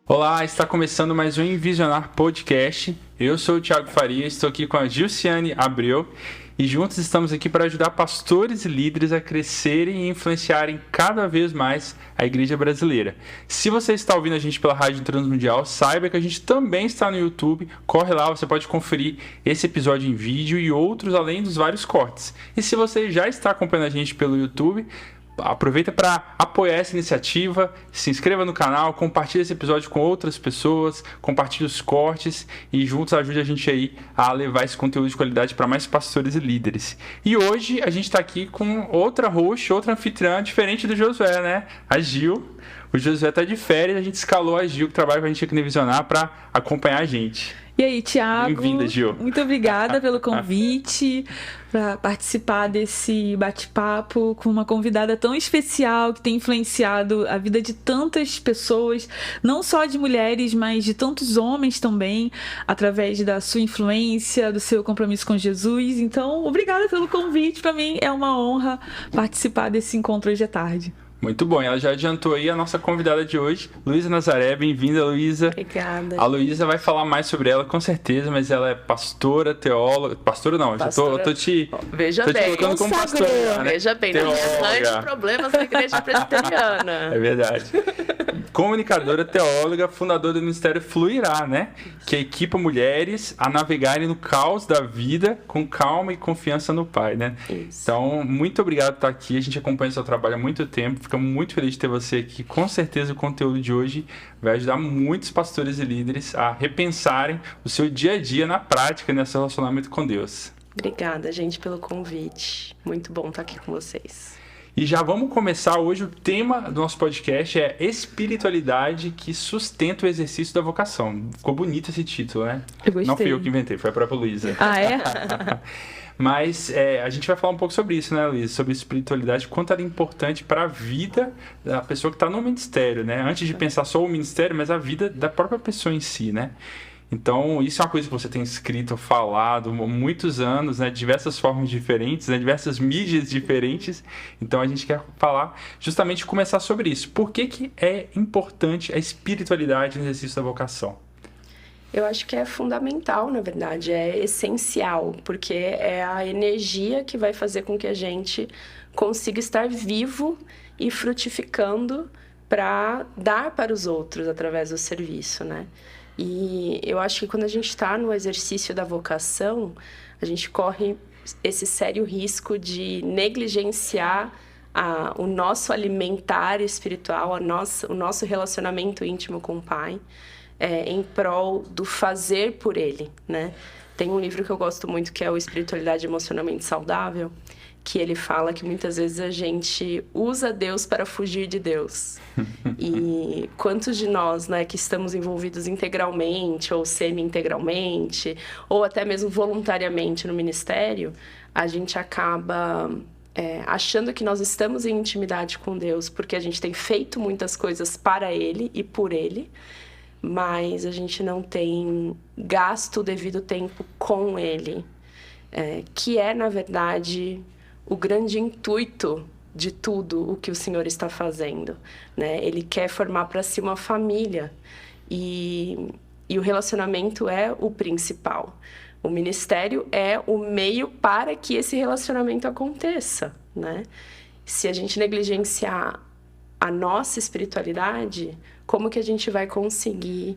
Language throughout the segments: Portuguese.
Olá, está começando mais um Envisionar Podcast. Eu sou o Thiago Faria, estou aqui com a Gilciane Abreu e juntos estamos aqui para ajudar pastores e líderes a crescerem e influenciarem cada vez mais a igreja brasileira. Se você está ouvindo a gente pela Rádio Transmundial, saiba que a gente também está no YouTube. Corre lá, você pode conferir esse episódio em vídeo e outros além dos vários cortes. E se você já está acompanhando a gente pelo YouTube, aproveita para apoiar essa iniciativa, se inscreva no canal, compartilhe esse episódio com outras pessoas, compartilhe os cortes e juntos ajude a gente aí a levar esse conteúdo de qualidade para mais pastores e líderes. E hoje a gente está aqui com outra host, outra anfitriã diferente do Josué, né? A Gil. O Josué está de férias, a gente escalou a Gil, que trabalha com a gente aqui no Visionar, para acompanhar a gente. E aí, Thiago? Bem-vinda, Gil. Muito obrigada pelo convite para participar desse bate-papo com uma convidada tão especial que tem influenciado a vida de tantas pessoas, não só de mulheres, mas de tantos homens também, através da sua influência, do seu compromisso com Jesus. Então, obrigada pelo convite. Para mim é uma honra participar desse encontro hoje à tarde. Muito bom, ela já adiantou aí a nossa convidada de hoje, Luísa Nazaré. Bem-vinda, Luísa. Obrigada. A Luísa vai falar mais sobre ela, com certeza, mas ela é pastora, teóloga... Pastora não, pastora... eu tô te colocando como pastora, né? Veja bem, não arranje problemas na igreja presbiteriana. É verdade. Comunicadora, teóloga, fundadora do Ministério Fluirá, né? Que equipa mulheres a navegarem no caos da vida com calma e confiança no Pai, né? Isso. Então, muito obrigado por estar aqui. A gente acompanha o seu trabalho há muito tempo. Ficamos muito felizes de ter você aqui. Com certeza o conteúdo de hoje vai ajudar muitos pastores e líderes a repensarem o seu dia a dia na prática, nesse relacionamento com Deus. Obrigada, gente, pelo convite. Muito bom estar aqui com vocês. E já vamos começar hoje. O tema do nosso podcast é espiritualidade que sustenta o exercício da vocação. Ficou bonito esse título, né? Eu gostei. Não fui eu que inventei, foi a própria Luísa. Ah, é? Mas a gente vai falar um pouco sobre isso, né, Luísa? Sobre espiritualidade, quanto ela é importante para a vida da pessoa que está no ministério, né? Antes de pensar só o ministério, mas a vida da própria pessoa em si, né? Então, isso é uma coisa que você tem escrito, falado há muitos anos, né? Diversas formas diferentes, né? Diversas mídias diferentes. Então, a gente quer falar justamente começar sobre isso. Por que é importante a espiritualidade no exercício da vocação? Eu acho que é fundamental, na verdade, é essencial, porque é a energia que vai fazer com que a gente consiga estar vivo e frutificando para dar para os outros através do serviço, né? E eu acho que quando a gente está no exercício da vocação, a gente corre esse sério risco de negligenciar o nosso alimentar espiritual, o nosso relacionamento íntimo com o Pai, em prol do fazer por Ele, né? Tem um livro que eu gosto muito que é o Espiritualidade Emocionalmente Saudável, que ele fala que muitas vezes a gente usa Deus para fugir de Deus. E quantos de nós, né, que estamos envolvidos integralmente ou semi-integralmente, ou até mesmo voluntariamente no ministério, a gente acaba achando que nós estamos em intimidade com Deus porque a gente tem feito muitas coisas para Ele e por Ele, mas a gente não tem gasto o devido tempo com Ele, que é, na verdade, o grande intuito de tudo o que o Senhor está fazendo, né? Ele quer formar para si uma família e o relacionamento é o principal. O ministério é o meio para que esse relacionamento aconteça, né? Se a gente negligenciar a nossa espiritualidade, como que a gente vai conseguir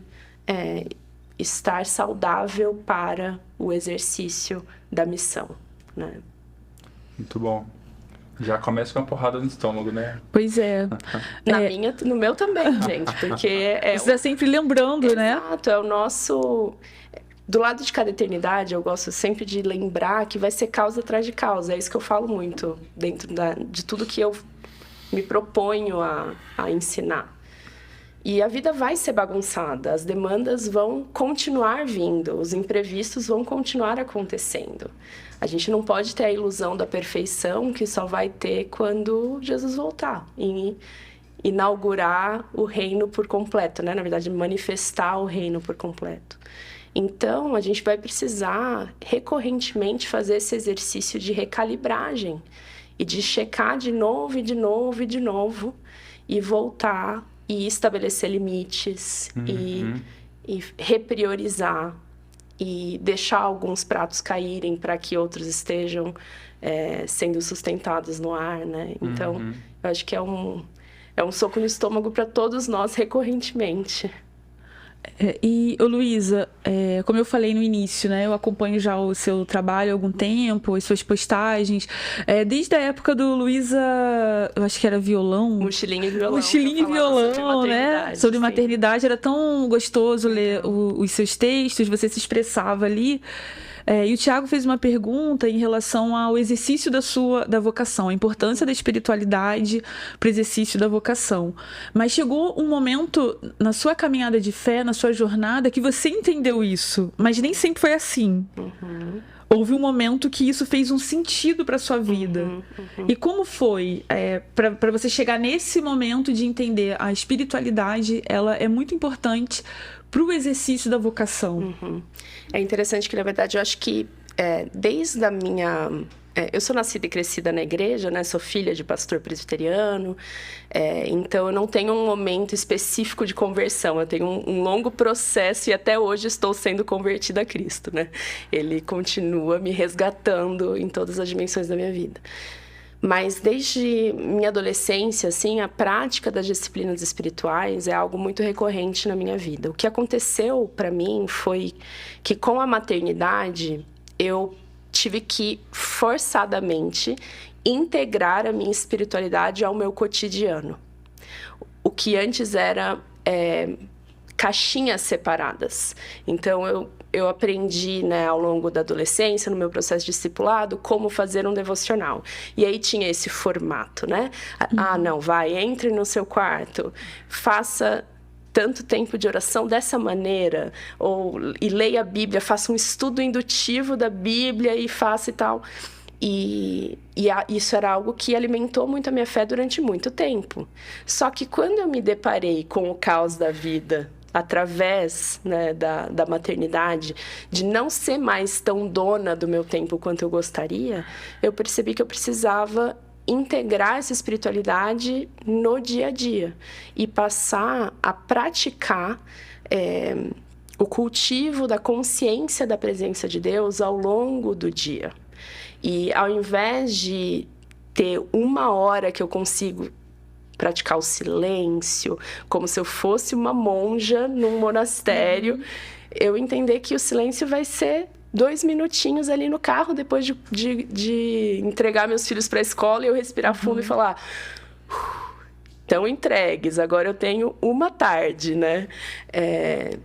estar saudável para o exercício da missão, né? Muito bom. Já começa com uma porrada no estômago, né? Pois é. No meu também, gente, porque você está sempre lembrando, exato, né? Exato, é o nosso... Do lado de cada eternidade, eu gosto sempre de lembrar que vai ser causa atrás de causa. É isso que eu falo muito dentro de tudo que eu me proponho a ensinar. E a vida vai ser bagunçada, as demandas vão continuar vindo, os imprevistos vão continuar acontecendo. A gente não pode ter a ilusão da perfeição que só vai ter quando Jesus voltar e inaugurar o reino por completo, né? Na verdade, manifestar o reino por completo. Então, a gente vai precisar recorrentemente fazer esse exercício de recalibragem e de checar de novo e de novo e de novo e voltar e estabelecer limites e repriorizar e deixar alguns pratos caírem para que outros estejam sendo sustentados no ar, né? Então, eu acho que é um soco no estômago para todos nós recorrentemente. E, Luísa, como eu falei no início, né, eu acompanho já o seu trabalho há algum tempo, as suas postagens, desde a época do Luísa, eu acho que era violão. Mochilinha e violão. Mochilinha e violão, né? Sobre maternidade, era tão gostoso ler os seus textos, você se expressava ali. E o Tiago fez uma pergunta em relação ao exercício da vocação, a importância da espiritualidade para o exercício da vocação. Mas chegou um momento na sua caminhada de fé, na sua jornada, que você entendeu isso, mas nem sempre foi assim. Houve um momento que isso fez um sentido para sua vida. E como foi para você chegar nesse momento de entender a espiritualidade, ela é muito importante para o exercício da vocação? É interessante que, na verdade, eu acho que desde a minha... eu sou nascida e crescida na igreja, né? Sou filha de pastor presbiteriano, então eu não tenho um momento específico de conversão. Eu tenho um longo processo e até hoje estou sendo convertida a Cristo, né? Ele continua me resgatando em todas as dimensões da minha vida. Mas desde minha adolescência, assim, a prática das disciplinas espirituais é algo muito recorrente na minha vida. O que aconteceu para mim foi que com a maternidade eu tive que forçadamente integrar a minha espiritualidade ao meu cotidiano. O que antes era caixinhas separadas. Então eu aprendi, né, ao longo da adolescência, no meu processo de discipulado, como fazer um devocional. E aí tinha esse formato, né? Não, entre no seu quarto, faça tanto tempo de oração dessa maneira, e leia a Bíblia, faça um estudo indutivo da Bíblia e faça e tal. Isso era algo que alimentou muito a minha fé durante muito tempo. Só que quando eu me deparei com o caos da vida, através, né, da maternidade, de não ser mais tão dona do meu tempo quanto eu gostaria, eu percebi que eu precisava integrar essa espiritualidade no dia a dia e passar a praticar o cultivo da consciência da presença de Deus ao longo do dia. E ao invés de ter uma hora que eu consigo praticar o silêncio, como se eu fosse uma monja num monastério, eu entender que o silêncio vai ser 2 minutinhos ali no carro, depois de entregar meus filhos para a escola, e eu respirar fundo e falar: estão entregues, agora eu tenho uma tarde, né?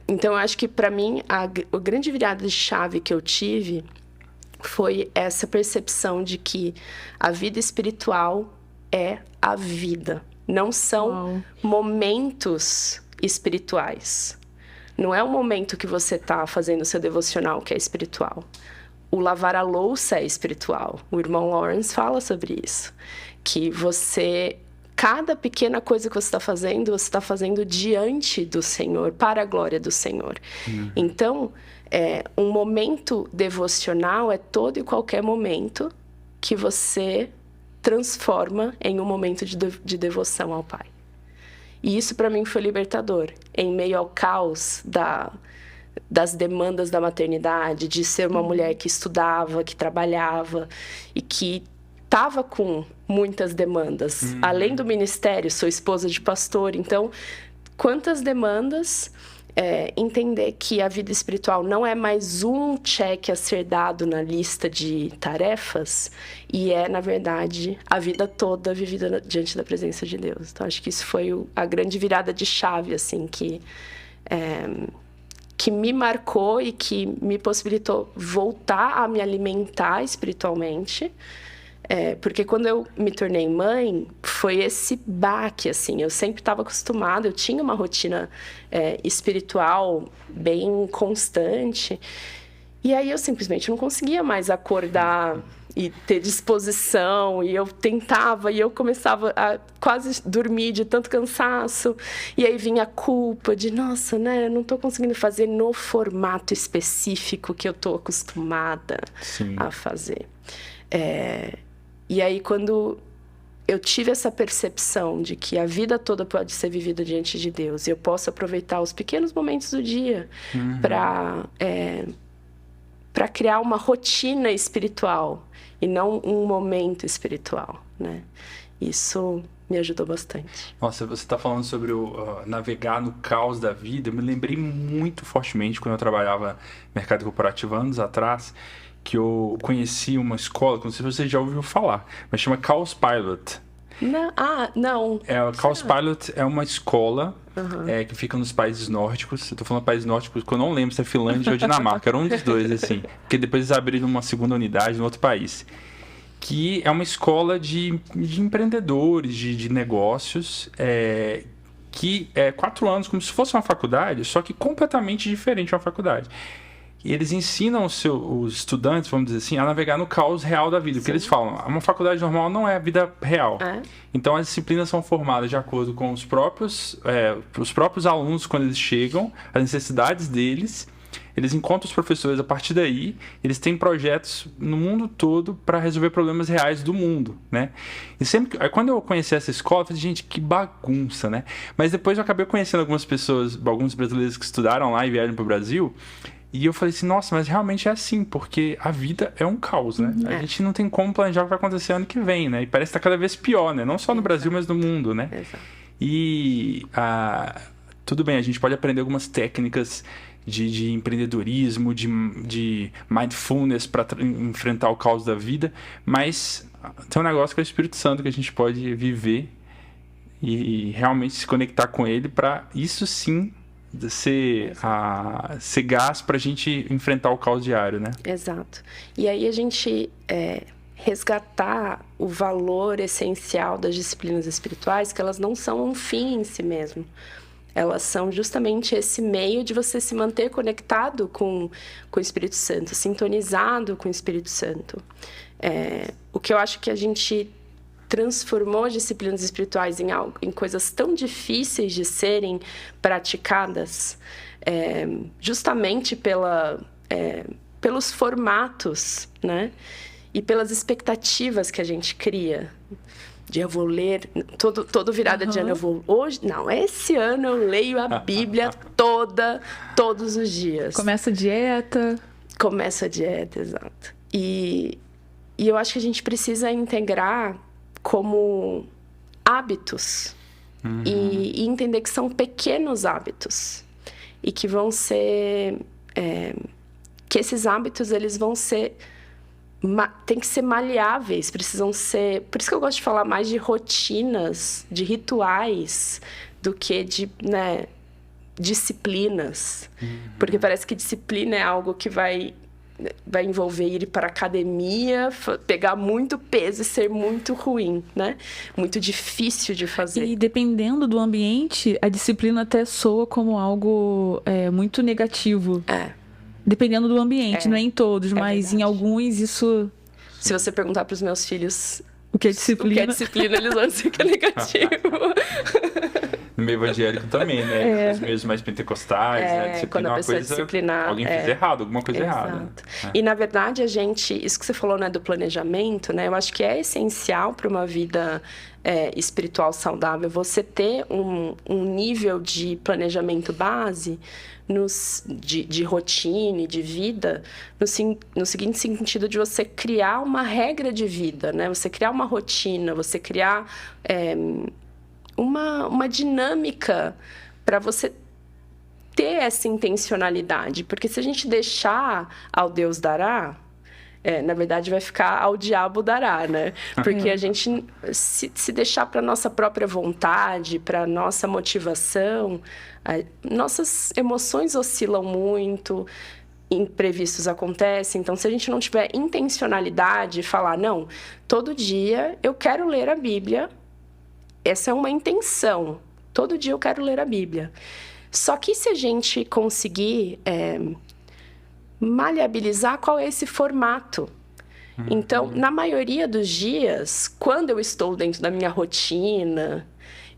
Então, eu acho que, para mim, a grande virada de chave que eu tive foi essa percepção de que a vida espiritual é a vida. Não são momentos espirituais. Não é o momento que você está fazendo o seu devocional que é espiritual. O lavar a louça é espiritual. O irmão Lawrence fala sobre isso. Que cada pequena coisa que você está fazendo diante do Senhor, para a glória do Senhor. Então, um momento devocional é todo e qualquer momento que você transforma em um momento de devoção ao Pai. E isso, para mim, foi libertador. Em meio ao caos das demandas da maternidade, de ser uma mulher que estudava, que trabalhava e que estava com muitas demandas. Além do ministério, sou esposa de pastor, então, quantas demandas... entender que a vida espiritual não é mais um cheque a ser dado na lista de tarefas e na verdade, a vida toda vivida diante da presença de Deus. Então, acho que isso foi a grande virada de chave, assim, que me marcou e que me possibilitou voltar a me alimentar espiritualmente. Porque quando eu me tornei mãe, foi esse baque, assim. Eu sempre estava acostumada, eu tinha uma rotina espiritual bem constante. E aí eu simplesmente não conseguia mais acordar e ter disposição. E eu tentava, e eu começava a quase dormir de tanto cansaço. E aí vinha a culpa de, nossa, né, eu não estou conseguindo fazer no formato específico que eu estou acostumada a fazer. E aí, quando eu tive essa percepção de que a vida toda pode ser vivida diante de Deus. E eu posso aproveitar os pequenos momentos do dia para criar uma rotina espiritual e não um momento espiritual, né? Isso me ajudou bastante. Nossa, você está falando sobre o navegar no caos da vida. Eu me lembrei muito fortemente quando eu trabalhava no mercado corporativo anos atrás, que eu conheci uma escola, não sei se você já ouviu falar, mas chama Chaos Pilot. Não. O Chaos Pilot é uma escola que fica nos países nórdicos. Eu tô falando países nórdicos porque eu não lembro se é Finlândia ou Dinamarca. Era um dos dois, assim. Porque depois eles abriram uma segunda unidade em outro país. Que é uma escola de empreendedores, de negócios, que é 4 anos, como se fosse uma faculdade, só que completamente diferente de uma faculdade. E eles ensinam os estudantes, vamos dizer assim, a navegar no caos real da vida. Porque eles falam, uma faculdade normal não é a vida real. Então, as disciplinas são formadas de acordo com os próprios alunos, quando eles chegam, as necessidades deles. Eles encontram os professores a partir daí. Eles têm projetos no mundo todo para resolver problemas reais do mundo, né? E quando eu conheci essa escola, eu falei, gente, que bagunça, né? Mas depois eu acabei conhecendo algumas pessoas, alguns brasileiros que estudaram lá e vieram para o Brasil. E eu falei assim, nossa, mas realmente é assim, porque a vida é um caos, né? A gente não tem como planejar o que vai acontecer ano que vem, né? E parece que tá cada vez pior, né? Não só no Brasil, mas no mundo, né? E tudo bem, a gente pode aprender algumas técnicas de empreendedorismo, de mindfulness para enfrentar o caos da vida, mas tem um negócio que é o Espírito Santo que a gente pode viver e realmente se conectar com ele para isso sim ser gás para a gente enfrentar o caos diário, né? Exato. E aí a gente resgatar o valor essencial das disciplinas espirituais, que elas não são um fim em si mesmo. Elas são justamente esse meio de você se manter conectado com o Espírito Santo, sintonizado com o Espírito Santo. O que eu acho que a gente transformou as disciplinas espirituais em coisas tão difíceis de serem praticadas, justamente pelos formatos, né? E pelas expectativas que a gente cria. Eu vou ler, todo virada de ano eu vou... Esse ano eu leio a Bíblia todos os dias. Começa a dieta, exato. E eu acho que a gente precisa integrar como hábitos e entender que são pequenos hábitos e que vão ser... que esses hábitos, eles vão ser... tem que ser maleáveis, precisam ser... Por isso que eu gosto de falar mais de rotinas, de rituais, do que de disciplinas. Porque parece que disciplina é algo que vai envolver ir para a academia, pegar muito peso e ser muito ruim, né? Muito difícil de fazer. E dependendo do ambiente, a disciplina até soa como algo muito negativo. Dependendo do ambiente, não é em todos, mas verdade. Em alguns isso... Se você perguntar para os meus filhos o que é disciplina, eles vão dizer que é negativo. No meio evangélico também, né? Os meios mais pentecostais, né? Disciplina quando a pessoa coisa, disciplinar... Alguém fez errado, alguma coisa errada. E, na verdade, isso que você falou, né, do planejamento, né? Eu acho que é essencial para uma vida espiritual saudável você ter um nível de planejamento base de rotina e de vida, no seguinte sentido de você criar uma regra de vida, né? Você criar uma rotina, você criar uma dinâmica para você ter essa intencionalidade. Porque se a gente deixar ao Deus dará, na verdade vai ficar ao diabo dará, né? Porque a gente se deixar para nossa própria vontade, para nossa motivação, nossas emoções oscilam muito, imprevistos acontecem. Então, se a gente não tiver intencionalidade, falar, não, todo dia eu quero ler a Bíblia, essa é uma intenção, todo dia eu quero ler a Bíblia. Só que se a gente conseguir maleabilizar qual é esse formato. Então, na maioria dos dias, quando eu estou dentro da minha rotina,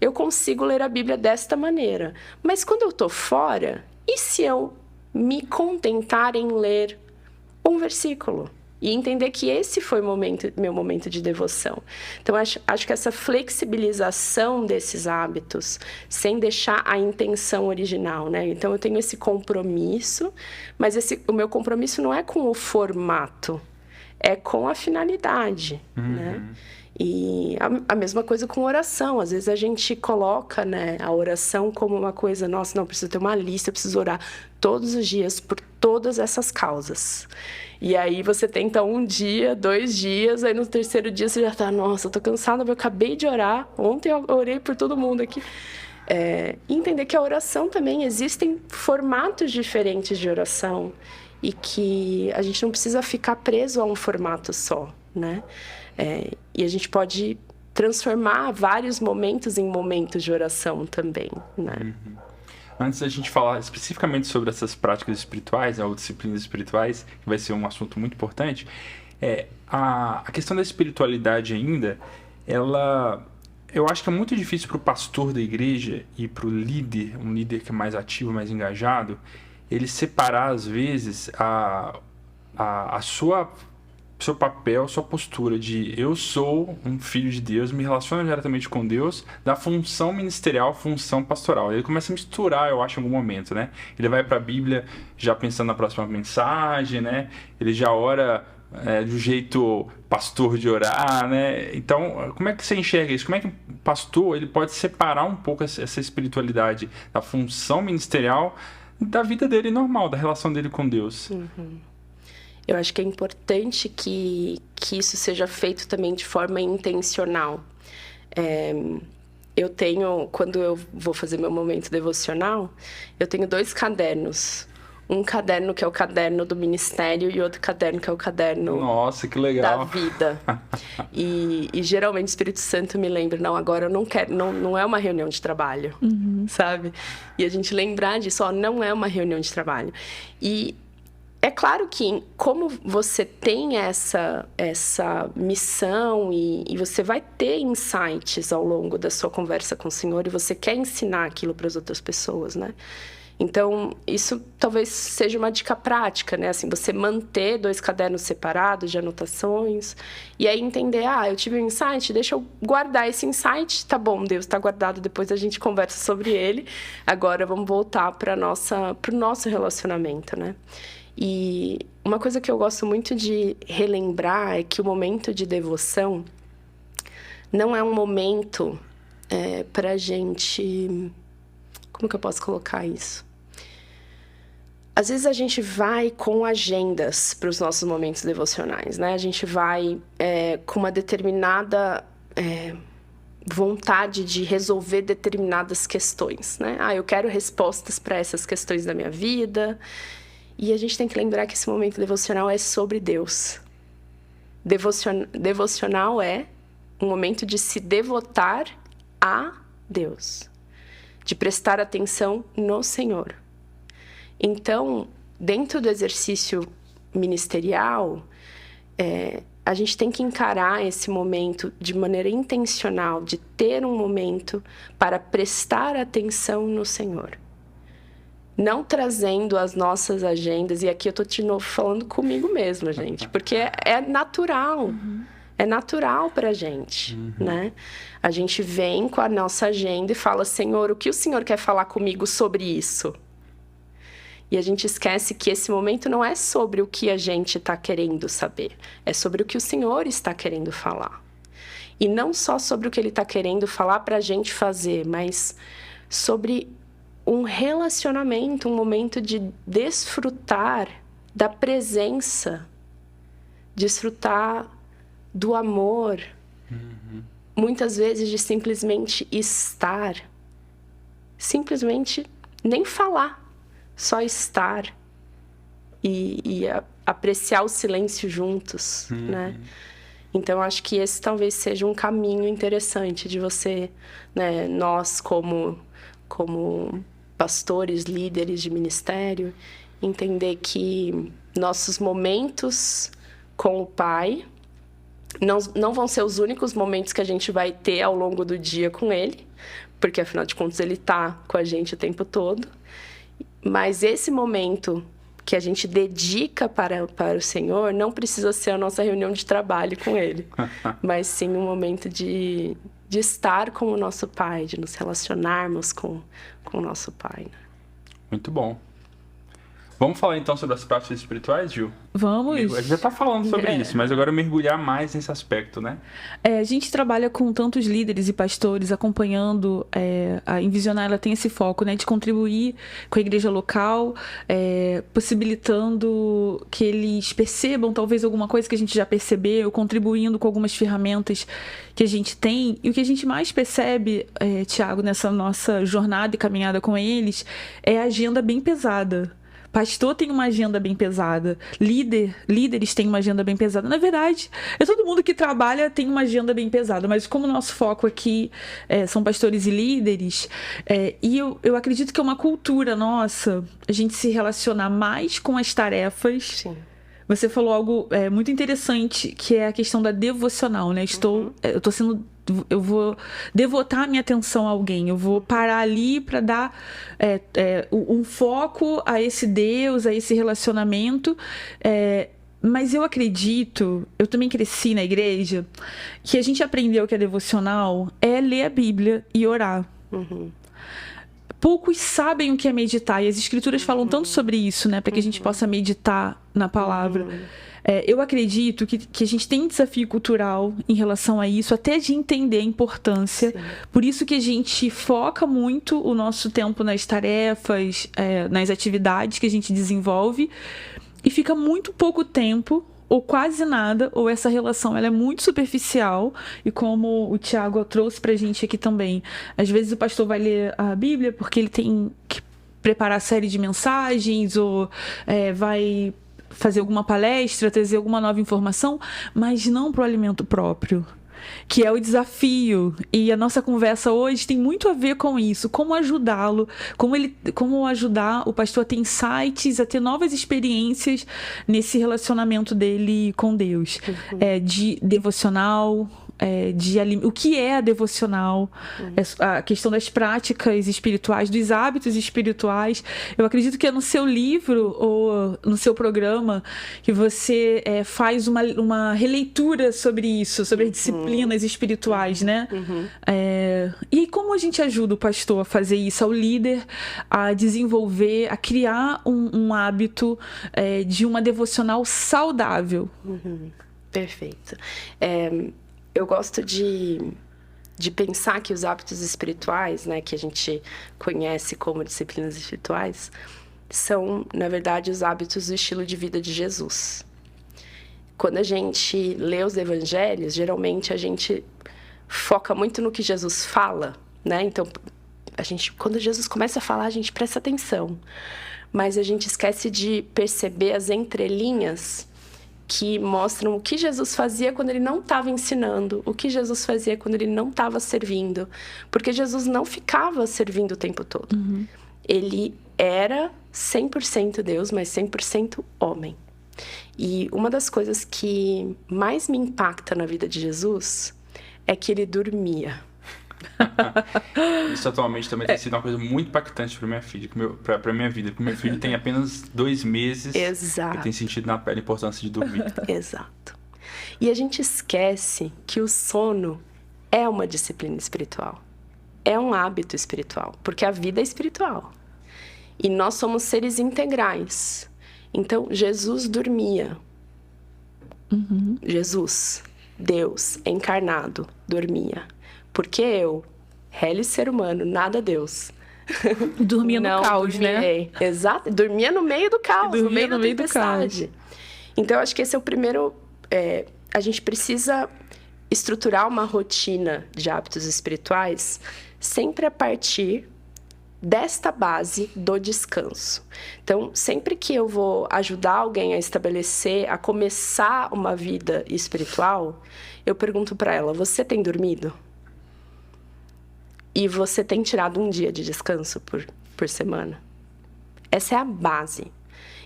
eu consigo ler a Bíblia desta maneira. Mas quando eu estou fora, e se eu me contentar em ler um versículo? E entender que esse foi meu momento de devoção. Então, acho que essa flexibilização desses hábitos, sem deixar a intenção original, né? Então, eu tenho esse compromisso, mas o meu compromisso não é com o formato, é com a finalidade, né? E a mesma coisa com oração. Às vezes a gente coloca, né, a oração como uma coisa, nossa, não, preciso ter uma lista, eu preciso orar todos os dias por todas essas causas. E aí você tenta 1 dia, 2 dias, aí no 3º dia você já tá, nossa, eu tô cansada, eu acabei de orar, ontem eu orei por todo mundo aqui. Entender que a oração também, existem formatos diferentes de oração e que a gente não precisa ficar preso a um formato só, né? E a gente pode transformar vários momentos em momentos de oração também, né? Antes da gente falar especificamente sobre essas práticas espirituais, ou disciplinas espirituais, que vai ser um assunto muito importante, a questão da espiritualidade ainda, eu acho que é muito difícil para o pastor da igreja e para o líder, um líder que é mais ativo, mais engajado, ele separar, às vezes, seu papel, sua postura de eu sou um filho de Deus, me relaciono diretamente com Deus, da função ministerial, função pastoral. Ele começa a misturar, eu acho, em algum momento, né? Ele vai para a Bíblia já pensando na próxima mensagem, né? Ele já ora do jeito pastor de orar, né? Então, como é que você enxerga isso? Como é que o pastor ele pode separar um pouco essa espiritualidade da função ministerial da vida dele normal, da relação dele com Deus? Eu acho que é importante que isso seja feito também de forma intencional. Eu tenho, quando eu vou fazer meu momento devocional, eu tenho 2 cadernos. Um caderno que é o caderno do ministério e outro caderno que é o caderno Nossa, que legal. da vida. E geralmente o Espírito Santo me lembra, não, agora eu não quero, não é uma reunião de trabalho, sabe? E a gente lembrar disso, não é uma reunião de trabalho. E é claro que, como você tem essa missão e você vai ter insights ao longo da sua conversa com o Senhor e você quer ensinar aquilo para as outras pessoas, né? Então, isso talvez seja uma dica prática, né? Assim, você manter 2 cadernos separados de anotações e aí entender, eu tive um insight, deixa eu guardar esse insight, tá bom, Deus, tá guardado, depois a gente conversa sobre ele. Agora vamos voltar para o nosso relacionamento, né? E uma coisa que eu gosto muito de relembrar é que o momento de devoção não é um momento pra gente... Como que eu posso colocar isso? Às vezes a gente vai com agendas para os nossos momentos devocionais, né? A gente vai com uma determinada vontade de resolver determinadas questões, né? Eu quero respostas para essas questões da minha vida... E a gente tem que lembrar que esse momento devocional é sobre Deus. Devocional é um momento de se devotar a Deus. De prestar atenção no Senhor. Então, dentro do exercício ministerial, a gente tem que encarar esse momento de maneira intencional, de ter um momento para prestar atenção no Senhor. Não trazendo as nossas agendas, e aqui eu tô de novo falando comigo mesma, gente, porque é natural, é natural pra gente, né? A gente vem com a nossa agenda e fala, Senhor, o que o Senhor quer falar comigo sobre isso? E a gente esquece que esse momento não é sobre o que a gente tá querendo saber, é sobre o que o Senhor está querendo falar. E não só sobre o que Ele tá querendo falar pra gente fazer, mas sobre... um relacionamento, um momento de desfrutar da presença, desfrutar do amor, muitas vezes de simplesmente estar, simplesmente nem falar, só estar e apreciar o silêncio juntos, né? Então, acho que esse talvez seja um caminho interessante de você, né, nós como pastores, líderes de ministério, entender que nossos momentos com o Pai não vão ser os únicos momentos que a gente vai ter ao longo do dia com Ele, porque, afinal de contas, Ele está com a gente o tempo todo. Mas esse momento que a gente dedica para o Senhor não precisa ser a nossa reunião de trabalho com Ele, mas sim um momento de estar com o nosso Pai, de nos relacionarmos com o nosso Pai. Né? Muito bom. Vamos falar então sobre as práticas espirituais, Gil? Vamos. A gente já está falando sobre isso, mas agora mergulhar mais nesse aspecto, né? A gente trabalha com tantos líderes e pastores acompanhando, a Envisionar, ela tem esse foco, né, de contribuir com a igreja local, possibilitando que eles percebam talvez alguma coisa que a gente já percebeu, contribuindo com algumas ferramentas que a gente tem. E o que a gente mais percebe, Tiago, nessa nossa jornada e caminhada com eles, é a agenda bem pesada. Pastor tem uma agenda bem pesada, líderes têm uma agenda bem pesada. Na verdade, todo mundo que trabalha tem uma agenda bem pesada, mas como o nosso foco aqui são pastores e líderes, e eu acredito que é uma cultura nossa a gente se relacionar mais com as tarefas. Sim. Você falou algo muito interessante, que é a questão da devocional, né? Eu vou devotar a minha atenção a alguém, eu vou parar ali para dar um foco a esse Deus, a esse relacionamento. Mas eu acredito, eu também cresci na igreja, que a gente aprendeu que a devocional é ler a Bíblia e orar. Uhum. Poucos sabem o que é meditar, e as escrituras falam tanto sobre isso, né? Para que a gente possa meditar na palavra. Eu acredito que a gente tem um desafio cultural em relação a isso, até de entender a importância. Sim. Por isso que a gente foca muito o nosso tempo nas tarefas, nas atividades que a gente desenvolve, e fica muito pouco tempo, ou quase nada, ou essa relação ela é muito superficial, e como o Tiago trouxe pra gente aqui também, às vezes o pastor vai ler a Bíblia porque ele tem que preparar a série de mensagens, ou vai fazer alguma palestra, trazer alguma nova informação, mas não para o alimento próprio, que é o desafio. E a nossa conversa hoje tem muito a ver com isso, como ajudá-lo, como ajudar o pastor a ter insights, a ter novas experiências nesse relacionamento dele com Deus. De devocional, o que é a devocional, a questão das práticas espirituais, dos hábitos espirituais. Eu acredito que é no seu livro ou no seu programa que você faz uma releitura sobre isso, sobre as disciplinas espirituais, né? E como a gente ajuda o pastor a fazer isso, ao líder a desenvolver, a criar um hábito de uma devocional saudável? Perfeito. Eu gosto de pensar que os hábitos espirituais, né, que a gente conhece como disciplinas espirituais, são, na verdade, os hábitos do estilo de vida de Jesus. Quando a gente lê os evangelhos, geralmente a gente foca muito no que Jesus fala, né? Então, quando Jesus começa a falar, a gente presta atenção. Mas a gente esquece de perceber as entrelinhas que mostram o que Jesus fazia quando ele não estava ensinando, o que Jesus fazia quando ele não estava servindo. Porque Jesus não ficava servindo o tempo todo. Ele era 100% Deus, mas 100% homem. E uma das coisas que mais me impacta na vida de Jesus é que ele dormia. Isso atualmente também tem sido uma coisa muito impactante para minha filha, para minha vida, porque meu filho tem apenas 2 meses. Exato. E tem sentido na pele a importância de dormir. Exato. E a gente esquece que o sono é uma disciplina espiritual, é um hábito espiritual, porque a vida é espiritual e nós somos seres integrais. Então Jesus dormia. Jesus, Deus encarnado, dormia. Porque eu, réis ser humano, nada Deus. Dormia no caos, né? Exato, dormia no meio do caos, no meio da tempestade. Então, eu acho que esse é o primeiro... a gente precisa estruturar uma rotina de hábitos espirituais sempre a partir desta base do descanso. Então, sempre que eu vou ajudar alguém a estabelecer, a começar uma vida espiritual, eu pergunto para ela, você tem dormido? E você tem tirado um dia de descanso por semana? Essa é a base.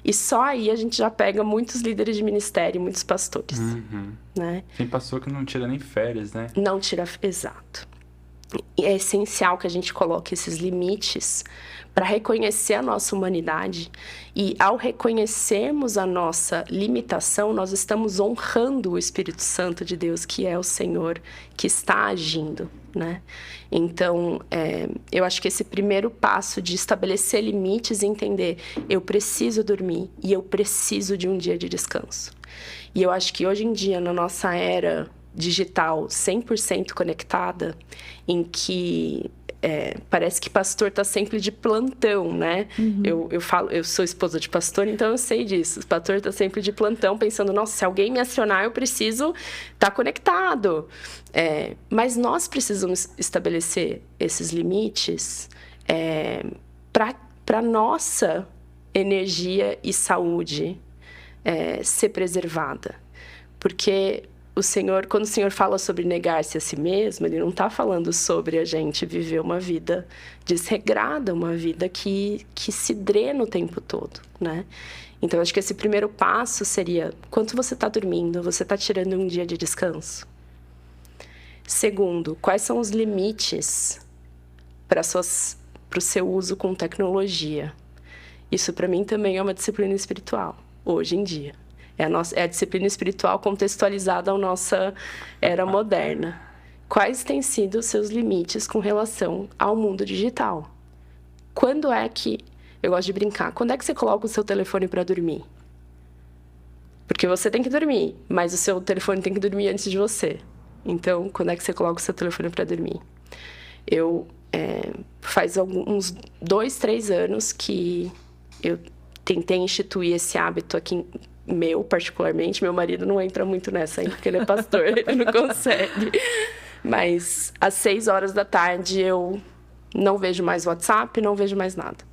E só aí a gente já pega muitos líderes de ministério, muitos pastores. Né? Tem pastor que não tira nem férias, né? Não tira, exato. é essencial que a gente coloque esses limites para reconhecer a nossa humanidade. E ao reconhecermos a nossa limitação, nós estamos honrando o Espírito Santo de Deus, que é o Senhor que está agindo, né? Então, eu acho que esse primeiro passo de estabelecer limites e entender, eu preciso dormir e eu preciso de um dia de descanso. E eu acho que hoje em dia, na nossa era digital 100% conectada, em que parece que pastor está sempre de plantão, né? Eu sou esposa de pastor, então eu sei disso. O pastor está sempre de plantão, pensando, nossa, se alguém me acionar, eu preciso estar conectado. Mas nós precisamos estabelecer esses limites para nossa energia e saúde ser preservada. Porque o Senhor, quando o Senhor fala sobre negar-se a si mesmo, Ele não está falando sobre a gente viver uma vida desregrada, uma vida que se drena o tempo todo, né? Então, acho que esse primeiro passo seria, quanto você está dormindo? Você está tirando um dia de descanso? Segundo, quais são os limites para o seu uso com tecnologia? Isso, para mim, também é uma disciplina espiritual, hoje em dia. É a disciplina espiritual contextualizada à nossa era moderna. Quais têm sido os seus limites com relação ao mundo digital? Quando é que... Eu gosto de brincar. Quando é que você coloca o seu telefone para dormir? Porque você tem que dormir, mas o seu telefone tem que dormir antes de você. Então, quando é que você coloca o seu telefone para dormir? Faz uns 2, 3 anos que eu tentei instituir esse hábito aqui particularmente. Meu marido não entra muito nessa ainda, porque ele é pastor, ele não consegue. Mas às 6 horas da tarde eu não vejo mais WhatsApp, não vejo mais nada.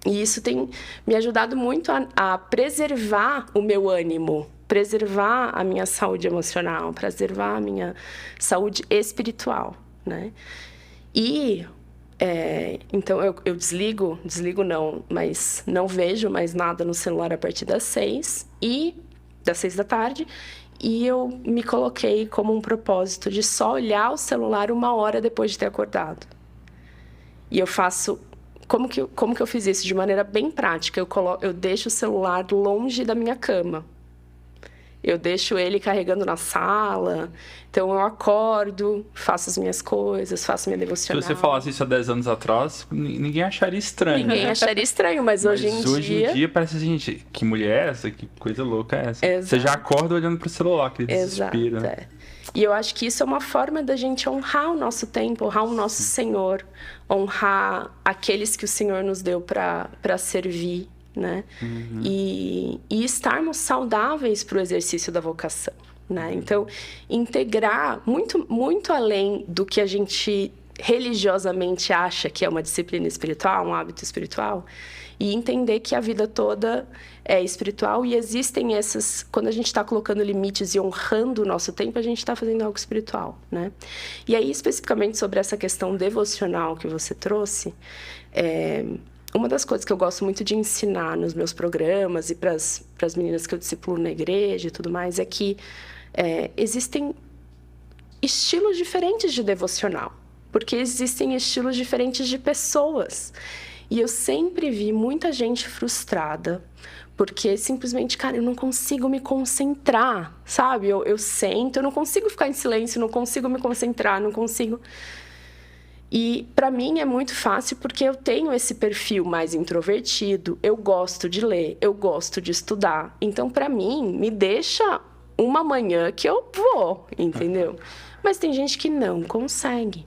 E isso tem me ajudado muito a preservar o meu ânimo, preservar a minha saúde emocional, preservar a minha saúde espiritual, né? E então eu desligo não, mas não vejo mais nada no celular a partir das 6 da tarde, e eu me coloquei como um propósito de só olhar o celular 1 hora depois de ter acordado. E eu faço... Como que eu fiz isso? De maneira bem prática. Eu deixo o celular longe da minha cama. Eu deixo ele carregando na sala. Então, eu acordo, faço as minhas coisas, faço minha devocional. Se você falasse isso há 10 anos atrás, ninguém acharia estranho. Ninguém acharia estranho, mas hoje em dia parece assim, gente, que mulher é essa? Que coisa louca é essa? Exato. Você já acorda olhando pro celular, aquele desespero. Exato, E eu acho que isso é uma forma da gente honrar o nosso tempo, honrar o nosso Senhor, honrar aqueles que o Senhor nos deu para servir, né? E estarmos saudáveis para o exercício da vocação, né? Então, integrar muito, muito além do que a gente religiosamente acha que é uma disciplina espiritual, um hábito espiritual, e entender que a vida toda é espiritual e existem essas... Quando a gente está colocando limites e honrando o nosso tempo, a gente está fazendo algo espiritual, né? E aí, especificamente sobre essa questão devocional que você trouxe, uma das coisas que eu gosto muito de ensinar nos meus programas e para as meninas que eu discipulo na igreja e tudo mais, é que existem estilos diferentes de devocional, porque existem estilos diferentes de pessoas. E eu sempre vi muita gente frustrada, porque simplesmente, cara, eu não consigo me concentrar, sabe? Eu sento, eu não consigo ficar em silêncio, não consigo me concentrar, não consigo... E para mim é muito fácil porque eu tenho esse perfil mais introvertido, eu gosto de ler, eu gosto de estudar. Então, para mim, me deixa uma manhã que eu vou, entendeu? Mas tem gente que não consegue.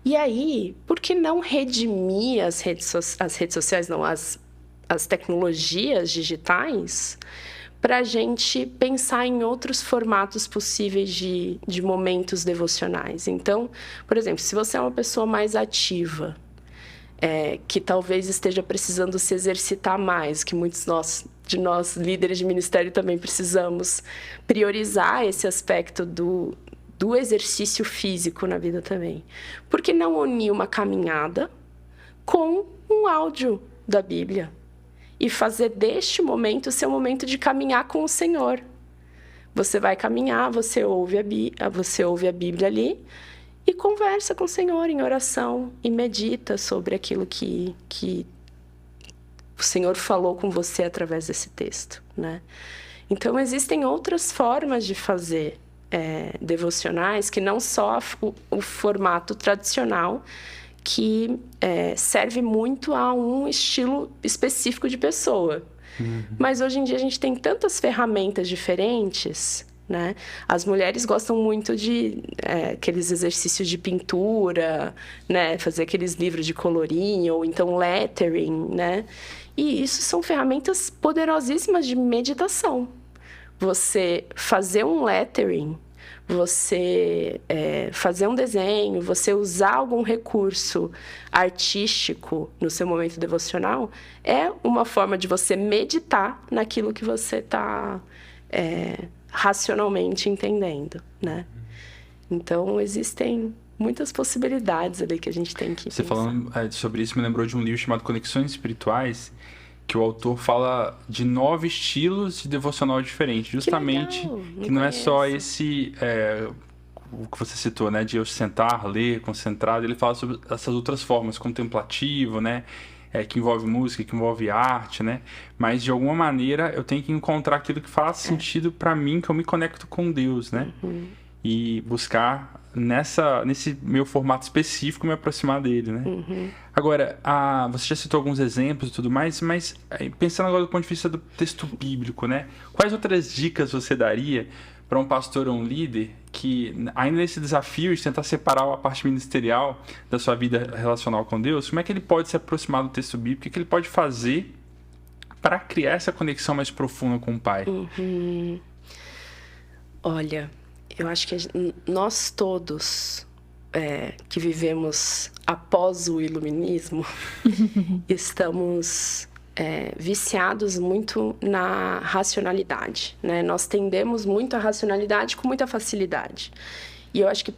E aí, por que não redimir as redes sociais, não, as tecnologias digitais, para a gente pensar em outros formatos possíveis de momentos devocionais? Então, por exemplo, se você é uma pessoa mais ativa, que talvez esteja precisando se exercitar mais, que muitos de nós, líderes de ministério, também precisamos priorizar esse aspecto do exercício físico na vida também. Por que não unir uma caminhada com um áudio da Bíblia? E fazer deste momento o seu momento de caminhar com o Senhor. Você vai caminhar, você ouve a Bíblia ali, e conversa com o Senhor em oração e medita sobre aquilo que o Senhor falou com você através desse texto, né? Então, existem outras formas de fazer devocionais, que não só o formato tradicional, que serve muito a um estilo específico de pessoa. Mas hoje em dia a gente tem tantas ferramentas diferentes, né? As mulheres gostam muito de aqueles exercícios de pintura, né? Fazer aqueles livros de colorinho, ou então lettering, né? E isso são ferramentas poderosíssimas de meditação. Você fazer um lettering, você fazer um desenho, você usar algum recurso artístico no seu momento devocional, é uma forma de você meditar naquilo que você está racionalmente entendendo, né? Então, existem muitas possibilidades ali que a gente tem que Você pensar. falando sobre isso me lembrou de um livro chamado Conexões Espirituais, que o autor fala de 9 estilos de devocional diferentes, justamente que não é só esse o que você citou, né, de eu sentar, ler, concentrado. Ele fala sobre essas outras formas, contemplativo, né, que envolve música, que envolve arte, né, mas de alguma maneira eu tenho que encontrar aquilo que faz sentido para mim, que eu me conecto com Deus, né, e buscar nesse meu formato específico me aproximar dele, né. Agora, você já citou alguns exemplos e tudo mais, mas pensando agora do ponto de vista do texto bíblico, né, quais outras dicas você daria para um pastor ou um líder que, ainda nesse desafio de tentar separar a parte ministerial da sua vida relacional com Deus, como é que ele pode se aproximar do texto bíblico? O que ele pode fazer para criar essa conexão mais profunda com o Pai? Olha, eu acho que nós todos que vivemos após o iluminismo estamos viciados muito na racionalidade, né? Nós tendemos muito à racionalidade com muita facilidade. E eu acho que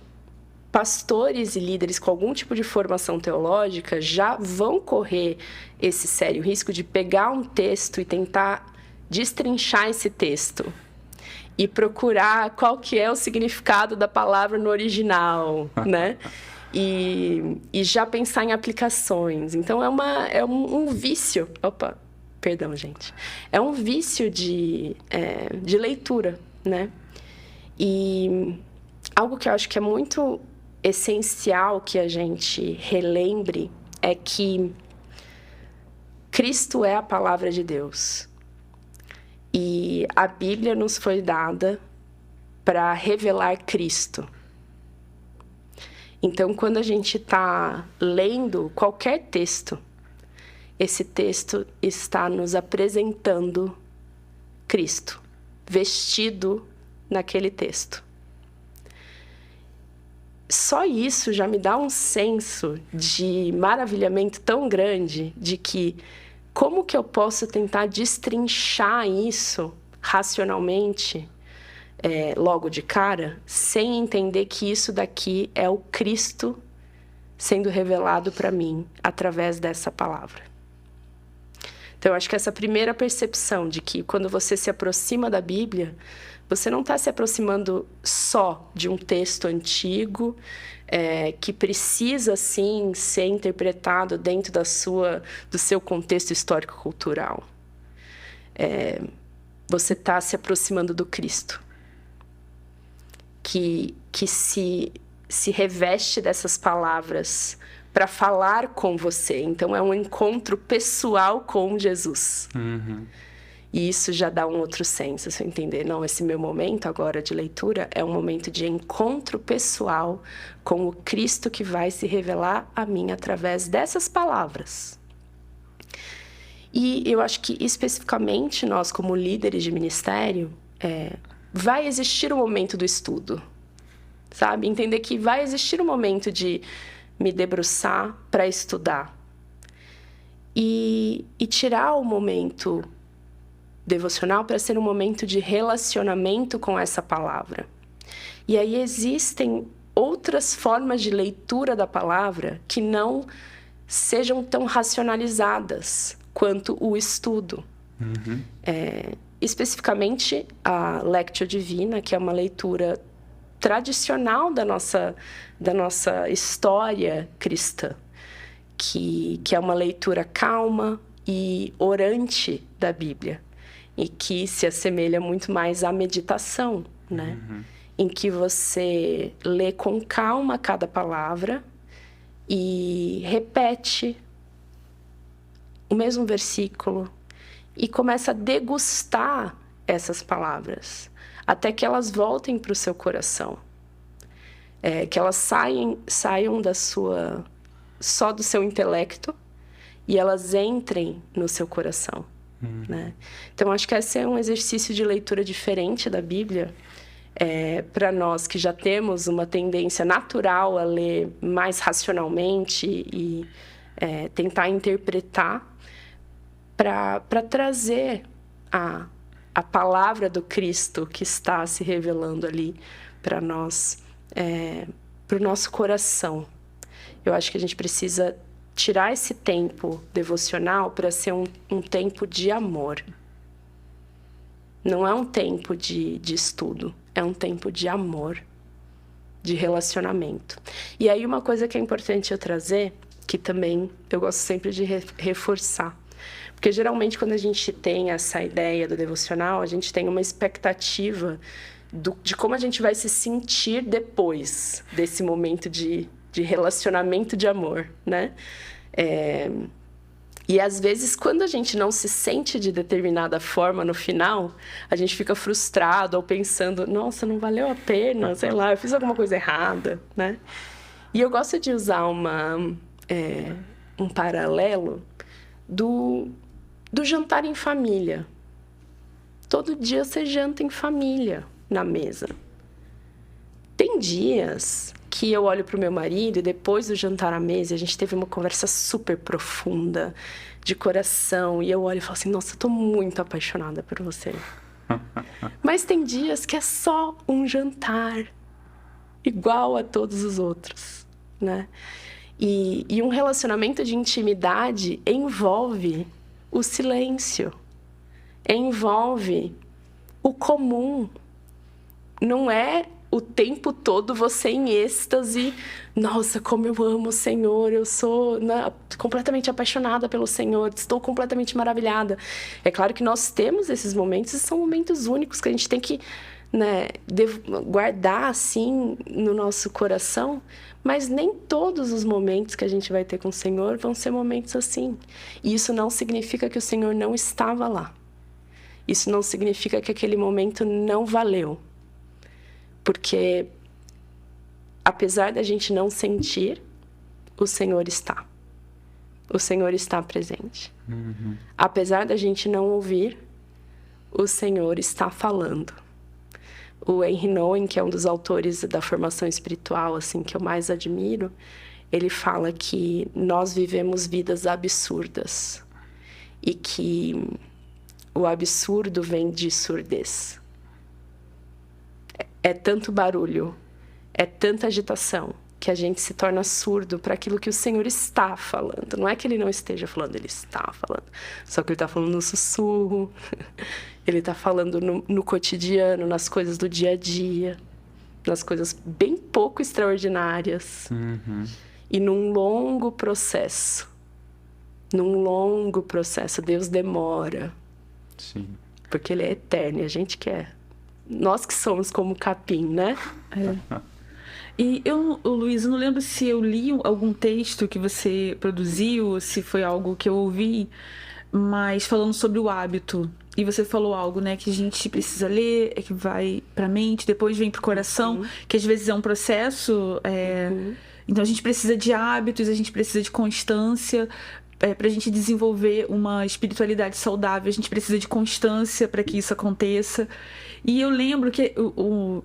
pastores e líderes com algum tipo de formação teológica já vão correr esse sério risco de pegar um texto e tentar destrinchar esse texto e procurar qual que é o significado da palavra no original, né? E já pensar em aplicações. Então, é um vício. Opa, perdão, gente. É um vício de leitura, né? E algo que eu acho que é muito essencial que a gente relembre é que Cristo é a palavra de Deus. E a Bíblia nos foi dada para revelar Cristo. Então, quando a gente está lendo qualquer texto, esse texto está nos apresentando Cristo, vestido naquele texto. Só isso já me dá um senso de maravilhamento tão grande de que como que eu posso tentar destrinchar isso racionalmente logo de cara, sem entender que isso daqui é o Cristo sendo revelado para mim através dessa palavra. Então, eu acho que essa primeira percepção de que quando você se aproxima da Bíblia, você não está se aproximando só de um texto antigo que precisa, sim, ser interpretado dentro do seu contexto histórico-cultural. Você está se aproximando do Cristo, que se reveste dessas palavras para falar com você. Então, é um encontro pessoal com Jesus. E isso já dá um outro senso, se eu entender. Não, esse meu momento agora de leitura é um momento de encontro pessoal com o Cristo que vai se revelar a mim através dessas palavras. E eu acho que, especificamente, nós, como líderes de ministério, vai existir um momento do estudo, sabe? Entender que vai existir um momento de me debruçar para estudar. E tirar o momento devocional para ser um momento de relacionamento com essa palavra. E aí existem outras formas de leitura da palavra que não sejam tão racionalizadas quanto o estudo. Especificamente a Lectio Divina, que é uma leitura tradicional da nossa história cristã, que é uma leitura calma e orante da Bíblia, e que se assemelha muito mais à meditação, né? Em que você lê com calma cada palavra e repete o mesmo versículo e começa a degustar essas palavras até que elas voltem para o seu coração, que elas saiam só do seu intelecto e elas entrem no seu coração, né? Então, acho que esse é um exercício de leitura diferente da Bíblia, para nós que já temos uma tendência natural a ler mais racionalmente e tentar interpretar, para trazer a palavra do Cristo que está se revelando ali para nós, para o nosso coração. Eu acho que a gente precisa tirar esse tempo devocional para ser um tempo de amor. Não é um tempo de estudo, é um tempo de amor, de relacionamento. E aí uma coisa que é importante eu trazer, que também eu gosto sempre de reforçar, porque geralmente quando a gente tem essa ideia do devocional, a gente tem uma expectativa de como a gente vai se sentir depois desse momento de relacionamento de amor, né? E às vezes, quando a gente não se sente de determinada forma no final, a gente fica frustrado ou pensando, nossa, não valeu a pena, sei lá, eu fiz alguma coisa errada, né? E eu gosto de usar um paralelo do jantar em família. Todo dia você janta em família na mesa. Tem dias que eu olho para o meu marido e depois do jantar à mesa, a gente teve uma conversa super profunda, de coração, e eu olho e falo assim, nossa, eu tô muito apaixonada por você. Mas tem dias que é só um jantar, igual a todos os outros, né? E um relacionamento de intimidade envolve o silêncio, envolve o comum. Não é o tempo todo você em êxtase, nossa, como eu amo o Senhor, eu sou completamente apaixonada pelo Senhor, estou completamente maravilhada. É claro que nós temos esses momentos, e são momentos únicos que a gente tem que, né, guardar assim no nosso coração, mas nem todos os momentos que a gente vai ter com o Senhor vão ser momentos assim. E isso não significa que o Senhor não estava lá. Isso não significa que aquele momento não valeu. Porque, apesar da gente não sentir, o Senhor está. O Senhor está presente. Apesar da gente não ouvir, o Senhor está falando. O Henry Nouwen, que é um dos autores da formação espiritual assim, que eu mais admiro, ele fala que nós vivemos vidas absurdas e que o absurdo vem de surdez. É tanto barulho, é tanta agitação, que a gente se torna surdo para aquilo que o Senhor está falando. Não é que Ele não esteja falando, Ele está falando. Só que Ele está falando no sussurro, Ele está falando no cotidiano, nas coisas do dia a dia, nas coisas bem pouco extraordinárias. E num longo processo. Deus demora. Sim. Porque Ele é eterno e a gente quer. Nós que somos como capim, né? E Luiz, eu não lembro se eu li algum texto que você produziu, se foi algo que eu ouvi, mas falando sobre o hábito. E você falou algo, né, que a gente precisa ler, que vai pra mente, depois vem pro coração, que às vezes é um processo. Então a gente precisa de hábitos, a gente precisa de constância. Para a gente desenvolver uma espiritualidade saudável, a gente precisa de constância para que isso aconteça. E eu lembro que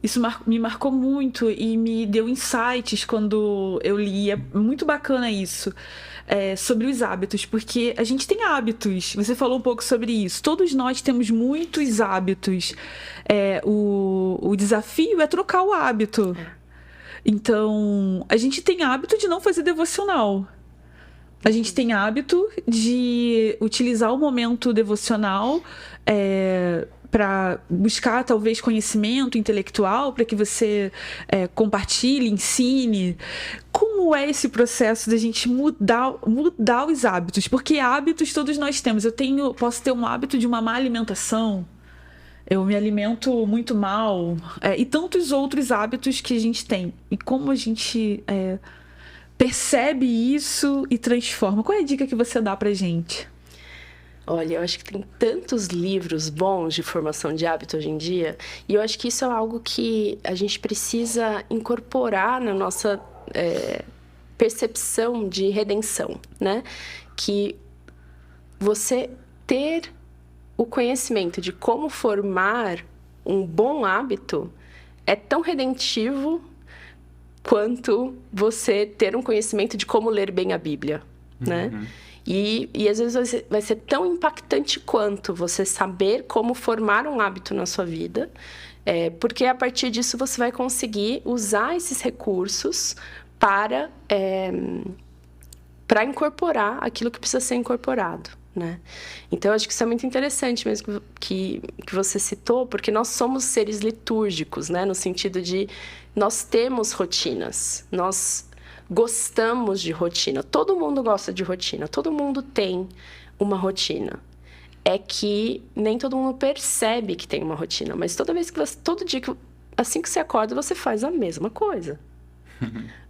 isso me marcou muito e me deu insights quando eu li. É muito bacana isso, sobre os hábitos, porque a gente tem hábitos. Você falou um pouco sobre isso. Todos nós temos muitos hábitos. O desafio é trocar o hábito. Então, a gente tem hábito de não fazer devocional. A gente tem hábito de utilizar o momento devocional para buscar talvez conhecimento intelectual, para que você compartilhe, ensine. Como é esse processo da gente mudar os hábitos? Porque hábitos todos nós temos. Posso ter um hábito de uma má alimentação, eu me alimento muito mal, e tantos outros hábitos que a gente tem. E como a gente percebe isso e transforma? Qual é a dica que você dá pra gente? Olha, eu acho que tem tantos livros bons de formação de hábito hoje em dia, e eu acho que isso é algo que a gente precisa incorporar na nossa percepção de redenção, né? Que você ter o conhecimento de como formar um bom hábito é tão redentivo quanto você ter um conhecimento de como ler bem a Bíblia, né? E às vezes vai ser tão impactante quanto você saber como formar um hábito na sua vida, porque a partir disso você vai conseguir usar esses recursos para incorporar aquilo que precisa ser incorporado, né? Então, eu acho que isso é muito interessante mesmo que você citou, porque nós somos seres litúrgicos, né? No sentido de nós temos rotinas, nós gostamos de rotina. Todo mundo gosta de rotina, todo mundo tem uma rotina. É que nem todo mundo percebe que tem uma rotina, mas todo dia, assim que você acorda, você faz a mesma coisa.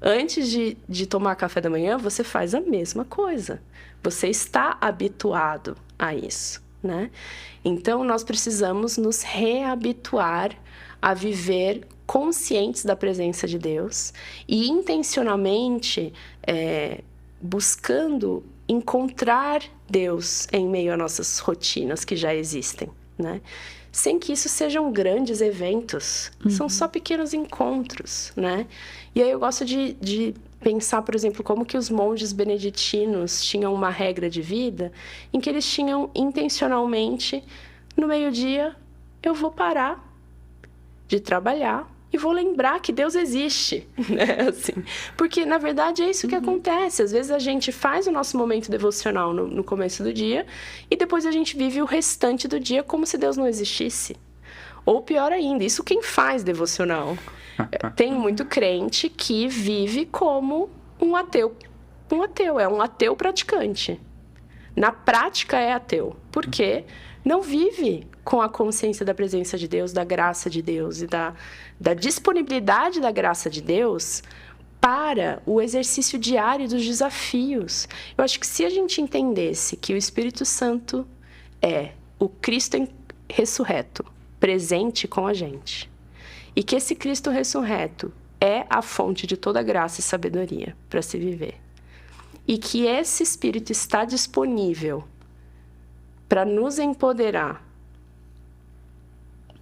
Antes de tomar café da manhã, você faz a mesma coisa. Você está habituado a isso, né? Então, nós precisamos nos reabituar a viver conscientes da presença de Deus e intencionalmente buscando encontrar Deus em meio a nossas rotinas que já existem, né? Sem que isso sejam grandes eventos, são só pequenos encontros, né? E aí eu gosto de pensar, por exemplo, como que os monges beneditinos tinham uma regra de vida em que eles tinham intencionalmente, no meio-dia, eu vou parar de trabalhar e vou lembrar que Deus existe, né? Assim, porque, na verdade, é isso que acontece. Às vezes a gente faz o nosso momento devocional no começo do dia e depois a gente vive o restante do dia como se Deus não existisse. Ou pior ainda, isso quem faz devocional. Tem muito crente que vive como um ateu. É um ateu praticante. Na prática é ateu. Por quê? Não vive com a consciência da presença de Deus, da graça de Deus e da disponibilidade da graça de Deus para o exercício diário dos desafios. Eu acho que se a gente entendesse que o Espírito Santo é o Cristo ressurreto, presente com a gente, e que esse Cristo ressurreto é a fonte de toda graça e sabedoria para se viver, e que esse Espírito está disponível para nos empoderar.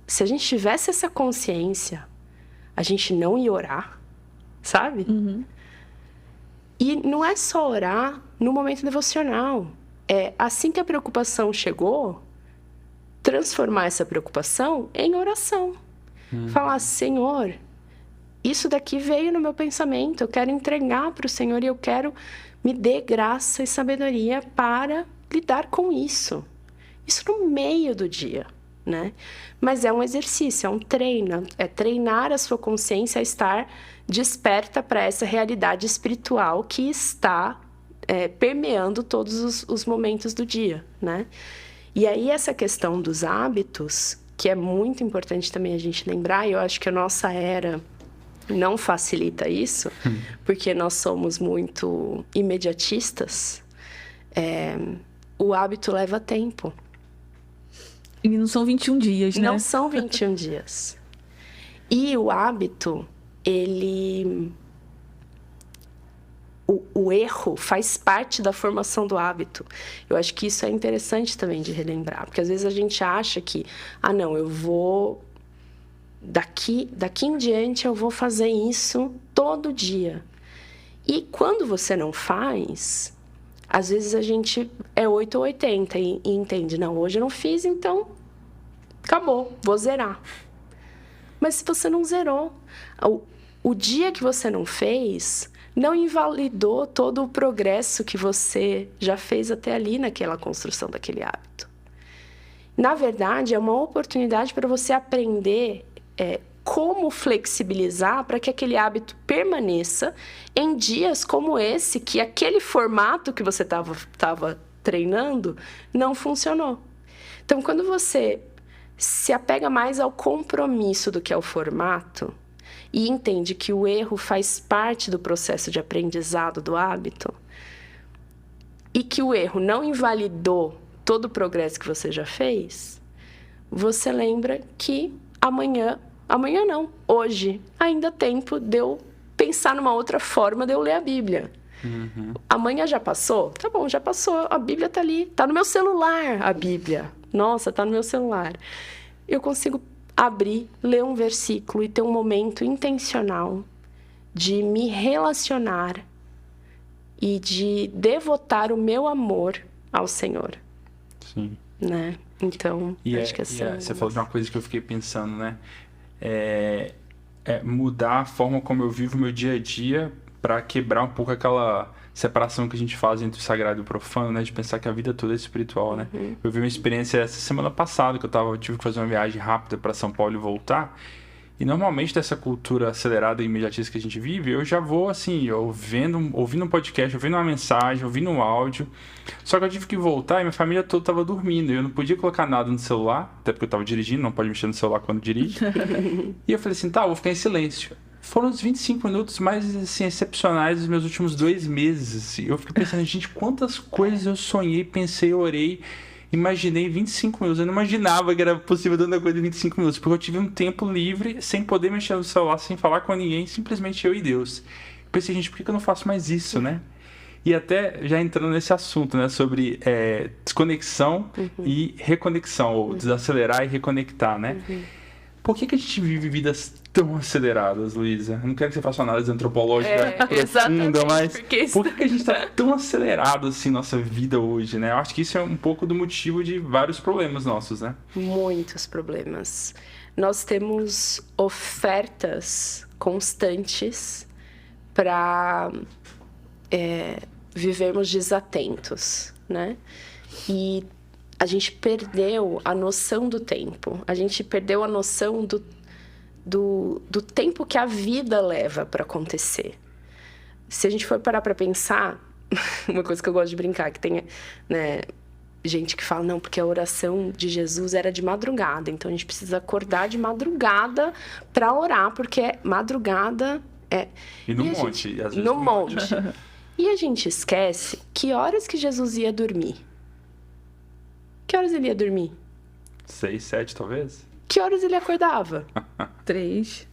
Se a gente tivesse essa consciência, a gente não ia orar, sabe? E não é só orar no momento devocional. É assim que a preocupação chegou, transformar essa preocupação em oração. Falar, Senhor, isso daqui veio no meu pensamento, eu quero entregar para o Senhor e eu quero me dê graça e sabedoria para lidar com isso. Isso no meio do dia, né? Mas é um exercício, é um treino, é treinar a sua consciência a estar desperta para essa realidade espiritual que está permeando todos os momentos do dia, né? E aí essa questão dos hábitos, que é muito importante também a gente lembrar, e eu acho que a nossa era não facilita isso, porque nós somos muito imediatistas, o hábito leva tempo. E não são 21 dias, né? Não são 21 dias. E o hábito, ele... O erro faz parte da formação do hábito. Eu acho que isso é interessante também de relembrar. Porque às vezes a gente acha que... não, eu vou... Daqui em diante eu vou fazer isso todo dia. E quando você não faz... Às vezes a gente é 8 ou 80 e entende, não, hoje eu não fiz, então acabou, vou zerar. Mas se você não zerou, o dia que você não fez, não invalidou todo o progresso que você já fez até ali naquela construção daquele hábito. Na verdade, é uma oportunidade para você aprender como flexibilizar para que aquele hábito permaneça em dias como esse, que aquele formato que você estava treinando não funcionou. Então, quando você se apega mais ao compromisso do que ao formato e entende que o erro faz parte do processo de aprendizado do hábito e que o erro não invalidou todo o progresso que você já fez, você lembra que amanhã não, hoje, ainda há tempo de eu pensar numa outra forma de eu ler a Bíblia. Uhum. Amanhã já passou? Tá bom, já passou. A Bíblia tá ali, tá no meu celular, a Bíblia. Nossa, tá no meu celular. Eu consigo abrir, ler um versículo e ter um momento intencional de me relacionar e de devotar o meu amor ao Senhor. Sim. Né? Então, acho que você falou de uma coisa que eu fiquei pensando, né? Mudar a forma como eu vivo o meu dia a dia para quebrar um pouco aquela separação que a gente faz entre o sagrado e o profano, né? De pensar que a vida toda é espiritual, né? Uhum. Eu vi uma experiência essa semana passada, que eu tive que fazer uma viagem rápida para São Paulo e voltar. E normalmente dessa cultura acelerada e imediatista que a gente vive, eu já vou assim, ouvindo um podcast, ouvindo uma mensagem, ouvindo um áudio. Só que eu tive que voltar e minha família toda estava dormindo. Eu não podia colocar nada no celular, até porque eu estava dirigindo, não pode mexer no celular quando dirige. E eu falei assim, tá, eu vou ficar em silêncio. Foram os 25 minutos mais assim, excepcionais dos meus últimos 2 meses. Assim. Eu fiquei pensando, gente, quantas coisas eu sonhei, pensei, orei. Imaginei 25 minutos. Eu não imaginava que era possível tanta coisa em 25 minutos. Porque eu tive um tempo livre, sem poder mexer no celular, sem falar com ninguém. Simplesmente eu e Deus. Eu pensei, gente, por que eu não faço mais isso, né? E até já entrando nesse assunto, né? Sobre desconexão e reconexão. Ou desacelerar e reconectar, né? Por que a gente vive vidas tão aceleradas, Luísa? Eu não quero que você faça uma análise antropológica profunda, mas por que a gente está tão acelerado assim nossa vida hoje, né? Eu acho que isso é um pouco do motivo de vários problemas nossos, né? Muitos problemas. Nós temos ofertas constantes para vivermos desatentos, né? E a gente perdeu a noção do tempo. A gente perdeu a noção do tempo que a vida leva para acontecer. Se a gente for parar para pensar, uma coisa que eu gosto de brincar, que tem, né, gente que fala, não, porque a oração de Jesus era de madrugada, então a gente precisa acordar de madrugada para orar, porque madrugada é... E no monte, às vezes no monte. E a gente esquece que horas que Jesus ia dormir. Que horas ele ia dormir? 6, 7, talvez? Que horas ele acordava? 3.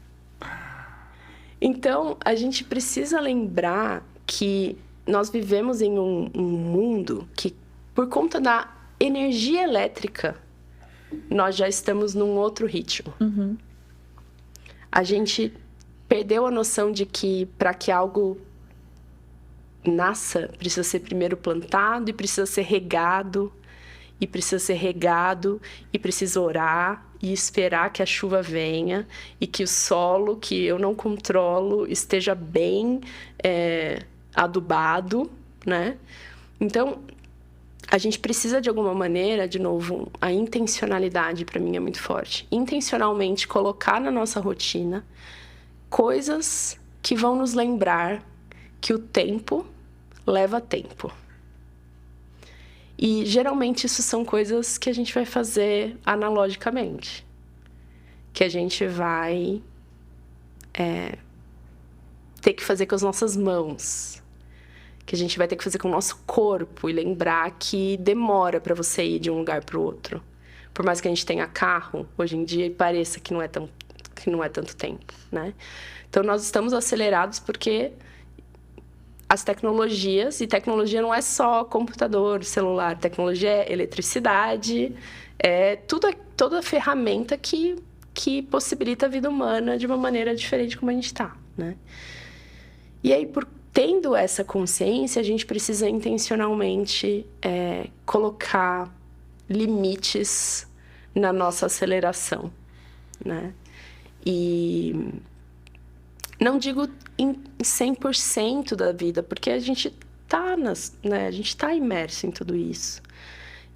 Então, a gente precisa lembrar que nós vivemos em um mundo que, por conta da energia elétrica, nós já estamos num outro ritmo. Uhum. A gente perdeu a noção de que, para que algo nasça, precisa ser primeiro plantado e precisa ser regado. E precisa ser regado, e precisa orar, e esperar que a chuva venha, e que o solo, que eu não controlo, esteja bem adubado, né? Então, a gente precisa, de alguma maneira, de novo, a intencionalidade, para mim, é muito forte. Intencionalmente colocar na nossa rotina coisas que vão nos lembrar que o tempo leva tempo. E, geralmente, isso são coisas que a gente vai fazer analogicamente. Que a gente vai ter que fazer com as nossas mãos. Que a gente vai ter que fazer com o nosso corpo. E lembrar que demora para você ir de um lugar para o outro. Por mais que a gente tenha carro, hoje em dia, e pareça que não é tanto tempo, né? Então, nós estamos acelerados porque... as tecnologias, e tecnologia não é só computador, celular, tecnologia é eletricidade, toda ferramenta que possibilita a vida humana de uma maneira diferente como a gente está, né? E aí, tendo essa consciência, a gente precisa intencionalmente colocar limites na nossa aceleração, né? E... não digo em 100% da vida, porque a gente está imerso em tudo isso.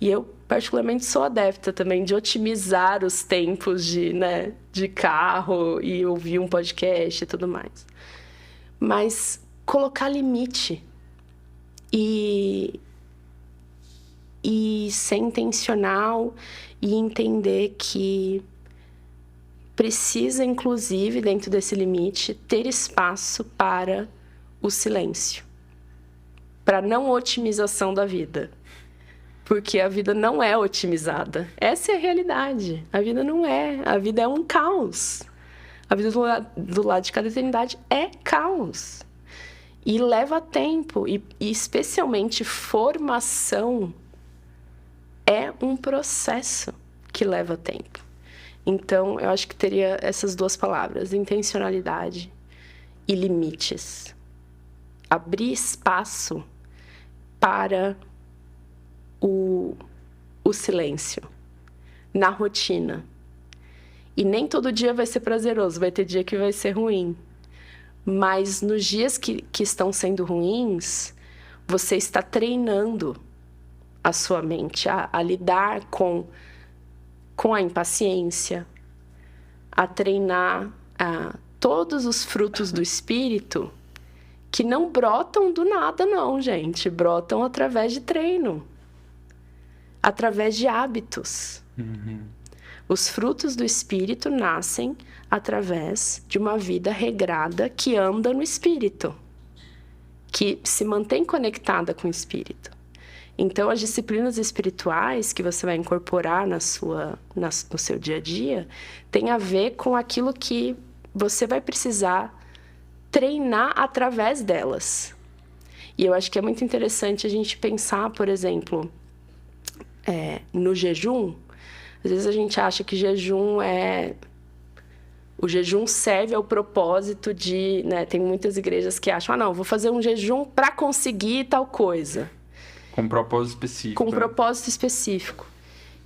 E eu, particularmente, sou adepta também de otimizar os tempos de carro e ouvir um podcast e tudo mais. Mas colocar limite e ser intencional e entender que precisa, inclusive, dentro desse limite, ter espaço para o silêncio, para a não otimização da vida. Porque a vida não é otimizada. Essa é a realidade. A vida não é. A vida é um caos. A vida do lado de cada eternidade é caos. E leva tempo. E especialmente formação é um processo que leva tempo. Então, eu acho que teria essas duas palavras, intencionalidade e limites. Abrir espaço para o silêncio na rotina. E nem todo dia vai ser prazeroso, vai ter dia que vai ser ruim. Mas nos dias que estão sendo ruins, você está treinando a sua mente a lidar com a impaciência, a treinar todos os frutos do espírito que não brotam do nada, não, gente. Brotam através de treino, através de hábitos. Uhum. Os frutos do espírito nascem através de uma vida regrada que anda no espírito, que se mantém conectada com o espírito. Então, as disciplinas espirituais que você vai incorporar no seu dia a dia tem a ver com aquilo que você vai precisar treinar através delas. E eu acho que é muito interessante a gente pensar, por exemplo, no jejum. Às vezes a gente acha que o jejum serve ao propósito de... Tem muitas igrejas que acham, não, vou fazer um jejum para conseguir tal coisa. Com um propósito específico. Com um propósito específico.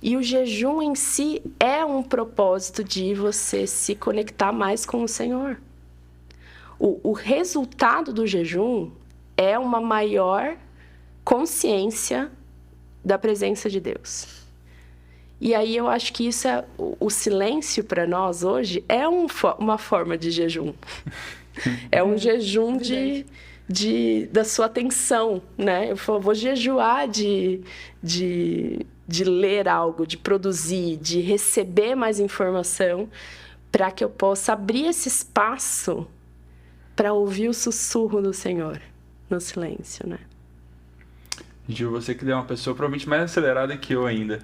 E o jejum em si é um propósito de você se conectar mais com o Senhor. O resultado do jejum é uma maior consciência da presença de Deus. E aí eu acho que isso o silêncio para nós hoje é uma forma de jejum. É um jejum da sua atenção, né? Eu vou jejuar de ler algo, de produzir, de receber mais informação, para que eu possa abrir esse espaço para ouvir o sussurro do Senhor no silêncio, né? Gil, você que é uma pessoa provavelmente mais acelerada que eu ainda.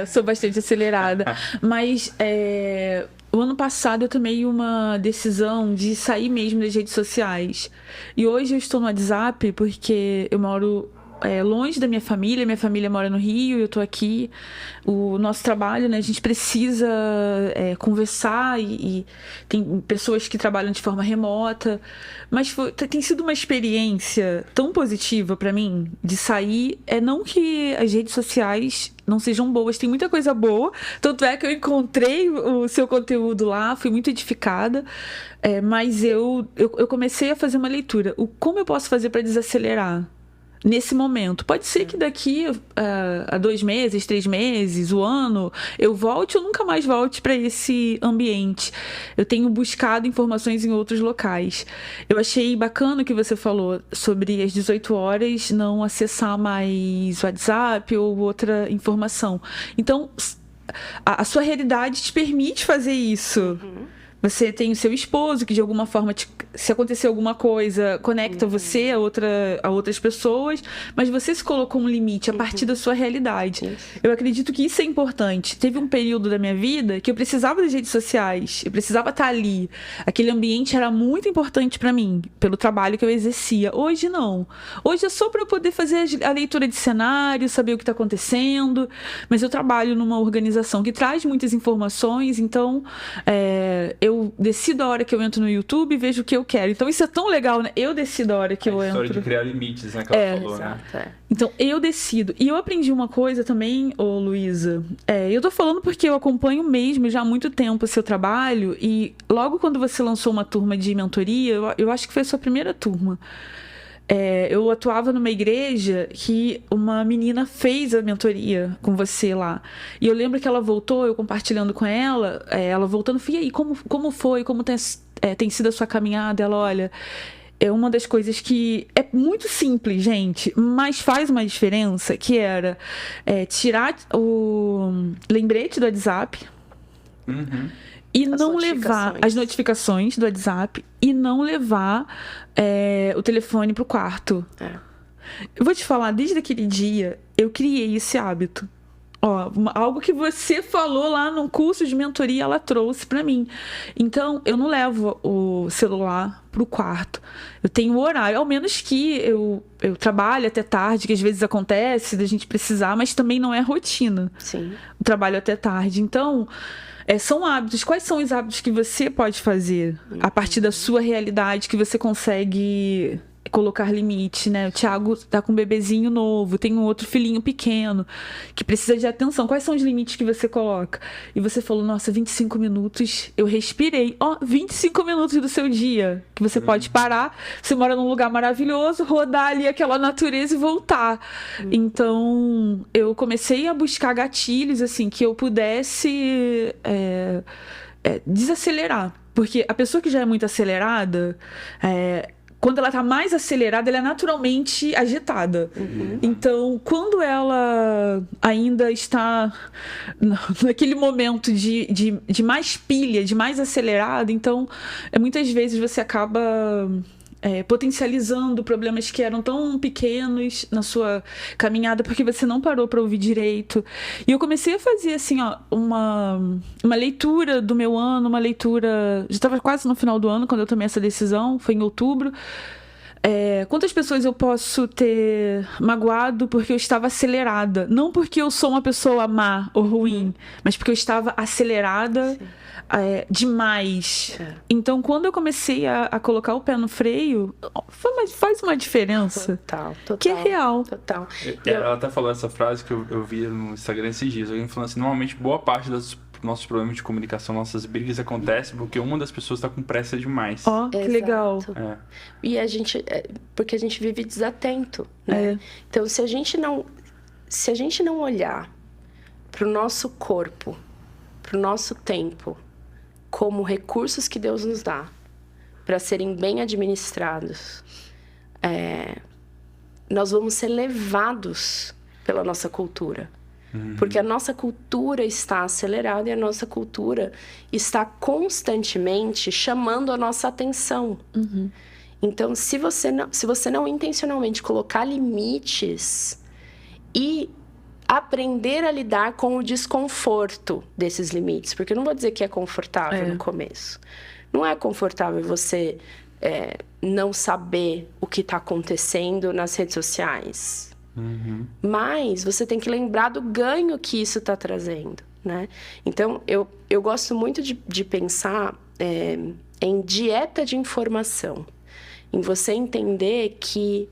Sou bastante acelerada. Mas o ano passado eu tomei uma decisão de sair mesmo das redes sociais. E hoje eu estou no WhatsApp porque eu moro longe da minha família mora no Rio, eu estou aqui. O nosso trabalho, né, a gente precisa conversar e tem pessoas que trabalham de forma remota, mas tem sido uma experiência tão positiva para mim de sair. Não que as redes sociais não sejam boas, tem muita coisa boa, tanto é que eu encontrei o seu conteúdo lá, fui muito edificada, mas eu comecei a fazer uma leitura, como eu posso fazer para desacelerar nesse momento. Pode ser que daqui a 2 meses, 3 meses, o ano, eu volte ou nunca mais volte para esse ambiente. Eu tenho buscado informações em outros locais. Eu achei bacana o que você falou sobre às 18 horas não acessar mais WhatsApp ou outra informação. Então, a sua realidade te permite fazer isso. Uhum. Você tem o seu esposo que, de alguma forma, se acontecer alguma coisa, conecta você a outras pessoas, mas você se colocou um limite a partir da sua realidade. Eu acredito que isso é importante. Teve um período da minha vida que eu precisava das redes sociais, eu precisava estar ali. Aquele ambiente era muito importante para mim, pelo trabalho que eu exercia. Hoje, não. Hoje é só para eu poder fazer a leitura de cenário, saber o que está acontecendo, mas eu trabalho numa organização que traz muitas informações, então eu decido a hora que eu entro no YouTube e vejo o que eu quero. Então isso é tão legal, né? Eu decido a hora que eu entro. A história de criar limites, né? Que ela falou, exato, né? Então eu decido. E eu aprendi uma coisa também, Luísa. Eu tô falando porque eu acompanho mesmo já há muito tempo o seu trabalho, e logo quando você lançou uma turma de mentoria, eu acho que foi a sua primeira turma, eu atuava numa igreja que uma menina fez a mentoria com você lá. E eu lembro que ela voltou, eu compartilhando com ela, ela voltando, e aí, como foi? Como tem sido a sua caminhada? Ela, olha, é uma das coisas que é muito simples, gente, mas faz uma diferença, que era tirar o lembrete do WhatsApp. Uhum. E não levar as notificações do WhatsApp e não levar o telefone pro quarto. Eu vou te falar, desde aquele dia, eu criei esse hábito. Algo que você falou lá no curso de mentoria, ela trouxe pra mim. Então, eu não levo o celular pro quarto. Eu tenho horário, ao menos que eu trabalho até tarde, que às vezes acontece da gente precisar, mas também não é rotina. Sim. O trabalho até tarde. Então, são hábitos. Quais são os hábitos que você pode fazer a partir da sua realidade, que você consegue colocar limite, né? O Thiago tá com um bebezinho novo, tem um outro filhinho pequeno que precisa de atenção. Quais são os limites que você coloca? E você falou, nossa, 25 minutos, eu respirei. 25 minutos do seu dia que você pode parar. Você mora num lugar maravilhoso, rodar ali aquela natureza e voltar. Então, eu comecei a buscar gatilhos, assim, que eu pudesse desacelerar. Porque a pessoa que já é muito acelerada, quando ela tá mais acelerada, ela é naturalmente agitada. Então, quando ela ainda está naquele momento de mais pilha, de mais acelerada, então, muitas vezes você acaba potencializando problemas que eram tão pequenos na sua caminhada, porque você não parou para ouvir direito. E eu comecei a fazer, assim, uma leitura do meu ano, uma leitura... Já estava quase no final do ano, quando eu tomei essa decisão, foi em outubro. Quantas pessoas eu posso ter magoado porque eu estava acelerada? Não porque eu sou uma pessoa má ou ruim, mas porque eu estava acelerada demais. Então, quando eu comecei a colocar o pé no freio, faz uma diferença. Total. Que é real. Total. Ela até falou essa frase que eu vi no Instagram esses dias. Alguém falando assim, normalmente boa parte dos nossos problemas de comunicação, nossas brigas acontecem porque uma das pessoas está com pressa demais. Que legal. E porque a gente vive desatento, né? Então, se a gente não olhar para o nosso corpo, para o nosso tempo, como recursos que Deus nos dá para serem bem administrados, nós vamos ser levados pela nossa cultura. Porque a nossa cultura está acelerada e a nossa cultura está constantemente chamando a nossa atenção. Então, se você não intencionalmente colocar limites e aprender a lidar com o desconforto desses limites, porque eu não vou dizer que é confortável no começo. Não é confortável você não saber o que está acontecendo nas redes sociais. Mas você tem que lembrar do ganho que isso está trazendo, né? Então, eu gosto muito de pensar em dieta de informação. Em você entender que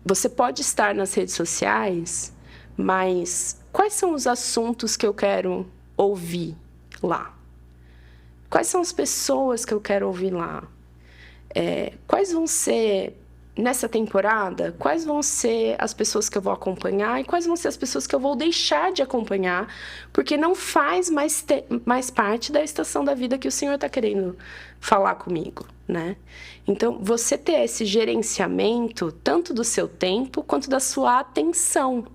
você pode estar nas redes sociais, mas quais são os assuntos que eu quero ouvir lá? Quais são as pessoas que eu quero ouvir lá? Quais vão ser, nessa temporada, quais vão ser as pessoas que eu vou acompanhar e quais vão ser as pessoas que eu vou deixar de acompanhar, porque não faz mais parte da estação da vida que o Senhor está querendo falar comigo, né? Então, você ter esse gerenciamento, tanto do seu tempo, quanto da sua atenção,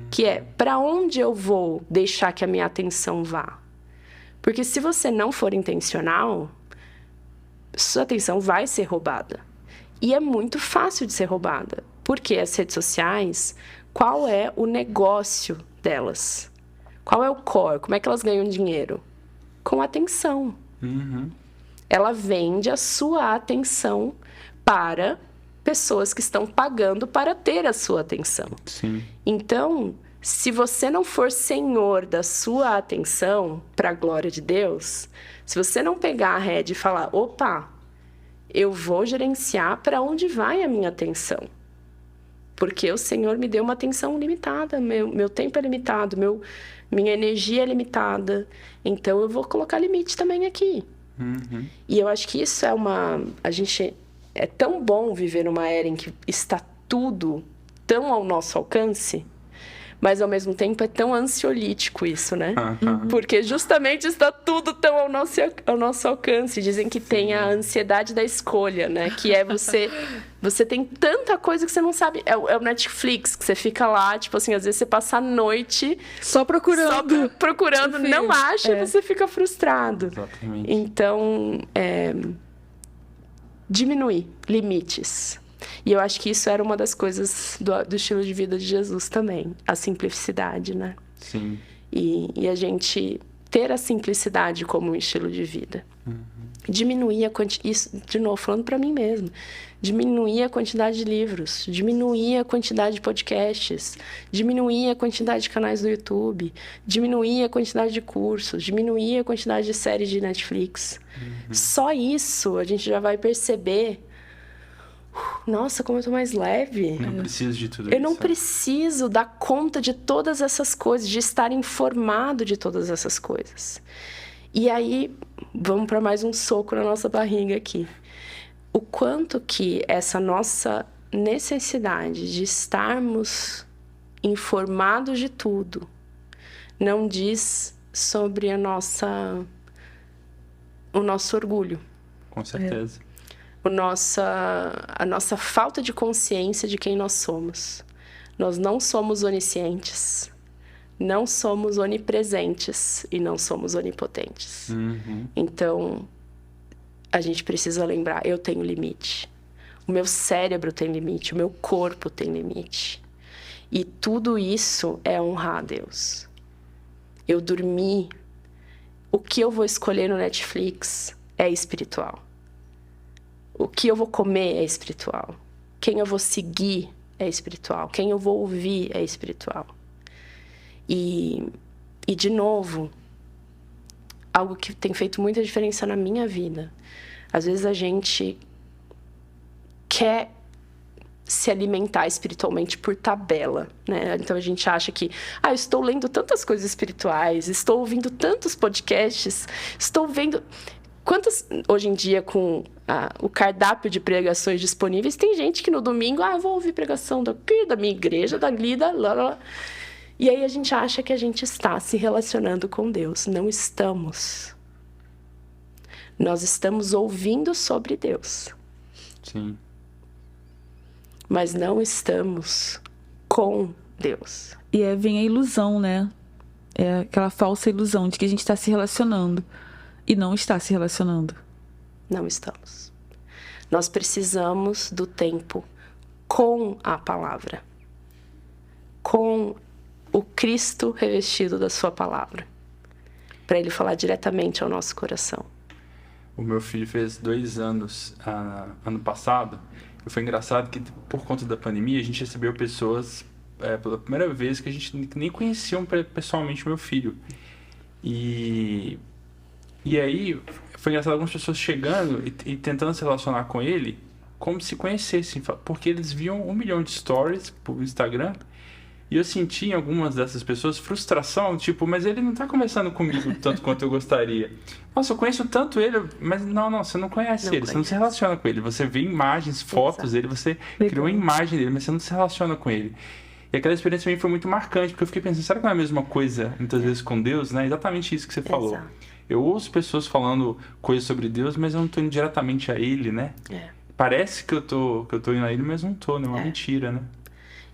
que é para onde eu vou deixar que a minha atenção vá. Porque se você não for intencional, sua atenção vai ser roubada. E é muito fácil de ser roubada. Porque as redes sociais, qual é o negócio delas? Qual é o core? Como é que elas ganham dinheiro? Com atenção. Ela vende a sua atenção para pessoas que estão pagando para ter a sua atenção. Sim. Então, se você não for senhor da sua atenção, para a glória de Deus, se você não pegar a rédea e falar, opa, eu vou gerenciar para onde vai a minha atenção. Porque o Senhor me deu uma atenção limitada, meu tempo é limitado, minha energia é limitada. Então, eu vou colocar limite também aqui. E eu acho que isso é é tão bom viver numa era em que está tudo tão ao nosso alcance, mas ao mesmo tempo é tão ansiolítico isso, né? Porque justamente está tudo tão ao nosso alcance. Dizem que tem a ansiedade da escolha, né? Que é você tem tanta coisa que você não sabe. É o Netflix, que você fica lá, tipo assim, às vezes você passa a noite só procurando, não acha e você fica frustrado. Exatamente. Então, diminuir limites. E eu acho que isso era uma das coisas do estilo de vida de Jesus também. A simplicidade, né? Sim. E a gente ter a simplicidade como um estilo de vida. Diminuir a quantidade... Isso, de novo, falando para mim mesmo. Diminuir a quantidade de livros. Diminuir a quantidade de podcasts. Diminuir a quantidade de canais do YouTube. Diminuir a quantidade de cursos. Diminuir a quantidade de séries de Netflix. Só isso a gente já vai perceber... Nossa, como eu tô mais leve. Não preciso de tudo isso. Eu não preciso dar conta de todas essas coisas, de estar informado de todas essas coisas. E aí, vamos para mais um soco na nossa barriga aqui. O quanto que essa nossa necessidade de estarmos informados de tudo não diz sobre o nosso orgulho. Com certeza. A nossa falta de consciência de quem nós somos. Nós não somos oniscientes, não somos onipresentes e não somos onipotentes. Então, a gente precisa lembrar, eu tenho limite. O meu cérebro tem limite, o meu corpo tem limite. E tudo isso é honrar a Deus. Eu dormi. O que eu vou escolher no Netflix é espiritual. O que eu vou comer é espiritual. Quem eu vou seguir é espiritual. Quem eu vou ouvir é espiritual. E de novo, algo que tem feito muita diferença na minha vida. Às vezes a gente quer se alimentar espiritualmente por tabela, né? Então a gente acha que, eu estou lendo tantas coisas espirituais, estou ouvindo tantos podcasts, estou vendo... Hoje em dia, com o cardápio de pregações disponíveis, tem gente que no domingo, eu vou ouvir pregação da minha igreja, da lida, lá. E aí a gente acha que a gente está se relacionando com Deus. Não estamos. Nós estamos ouvindo sobre Deus. Sim. Mas não estamos com Deus. E vem a ilusão, né? É aquela falsa ilusão de que a gente está se relacionando. E não está se relacionando. Não estamos. Nós precisamos do tempo com a palavra. Com o Cristo revestido da sua palavra. Para ele falar diretamente ao nosso coração. O meu filho fez 2 anos ano passado. E foi engraçado que, por conta da pandemia, a gente recebeu pessoas pela primeira vez que a gente nem conhecia pessoalmente o meu filho. E aí, foi engraçado algumas pessoas chegando e tentando se relacionar com ele como se conhecessem, porque eles viam 1 milhão de stories pro Instagram e eu senti em algumas dessas pessoas frustração, tipo, mas ele não tá conversando comigo tanto quanto eu gostaria. Nossa, eu conheço tanto ele, mas não, você não conhece ele, você não se relaciona com ele, você vê imagens, fotos dele, você criou uma imagem dele, mas você não se relaciona com ele. E aquela experiência pra mim foi muito marcante, porque eu fiquei pensando, será que não é a mesma coisa muitas vezes com Deus, né? Exatamente isso que você falou. Exato. Eu ouço pessoas falando coisas sobre Deus, mas eu não tô indo diretamente a Ele, né? Parece que eu tô indo a Ele, mas não tô, né? É uma mentira, né?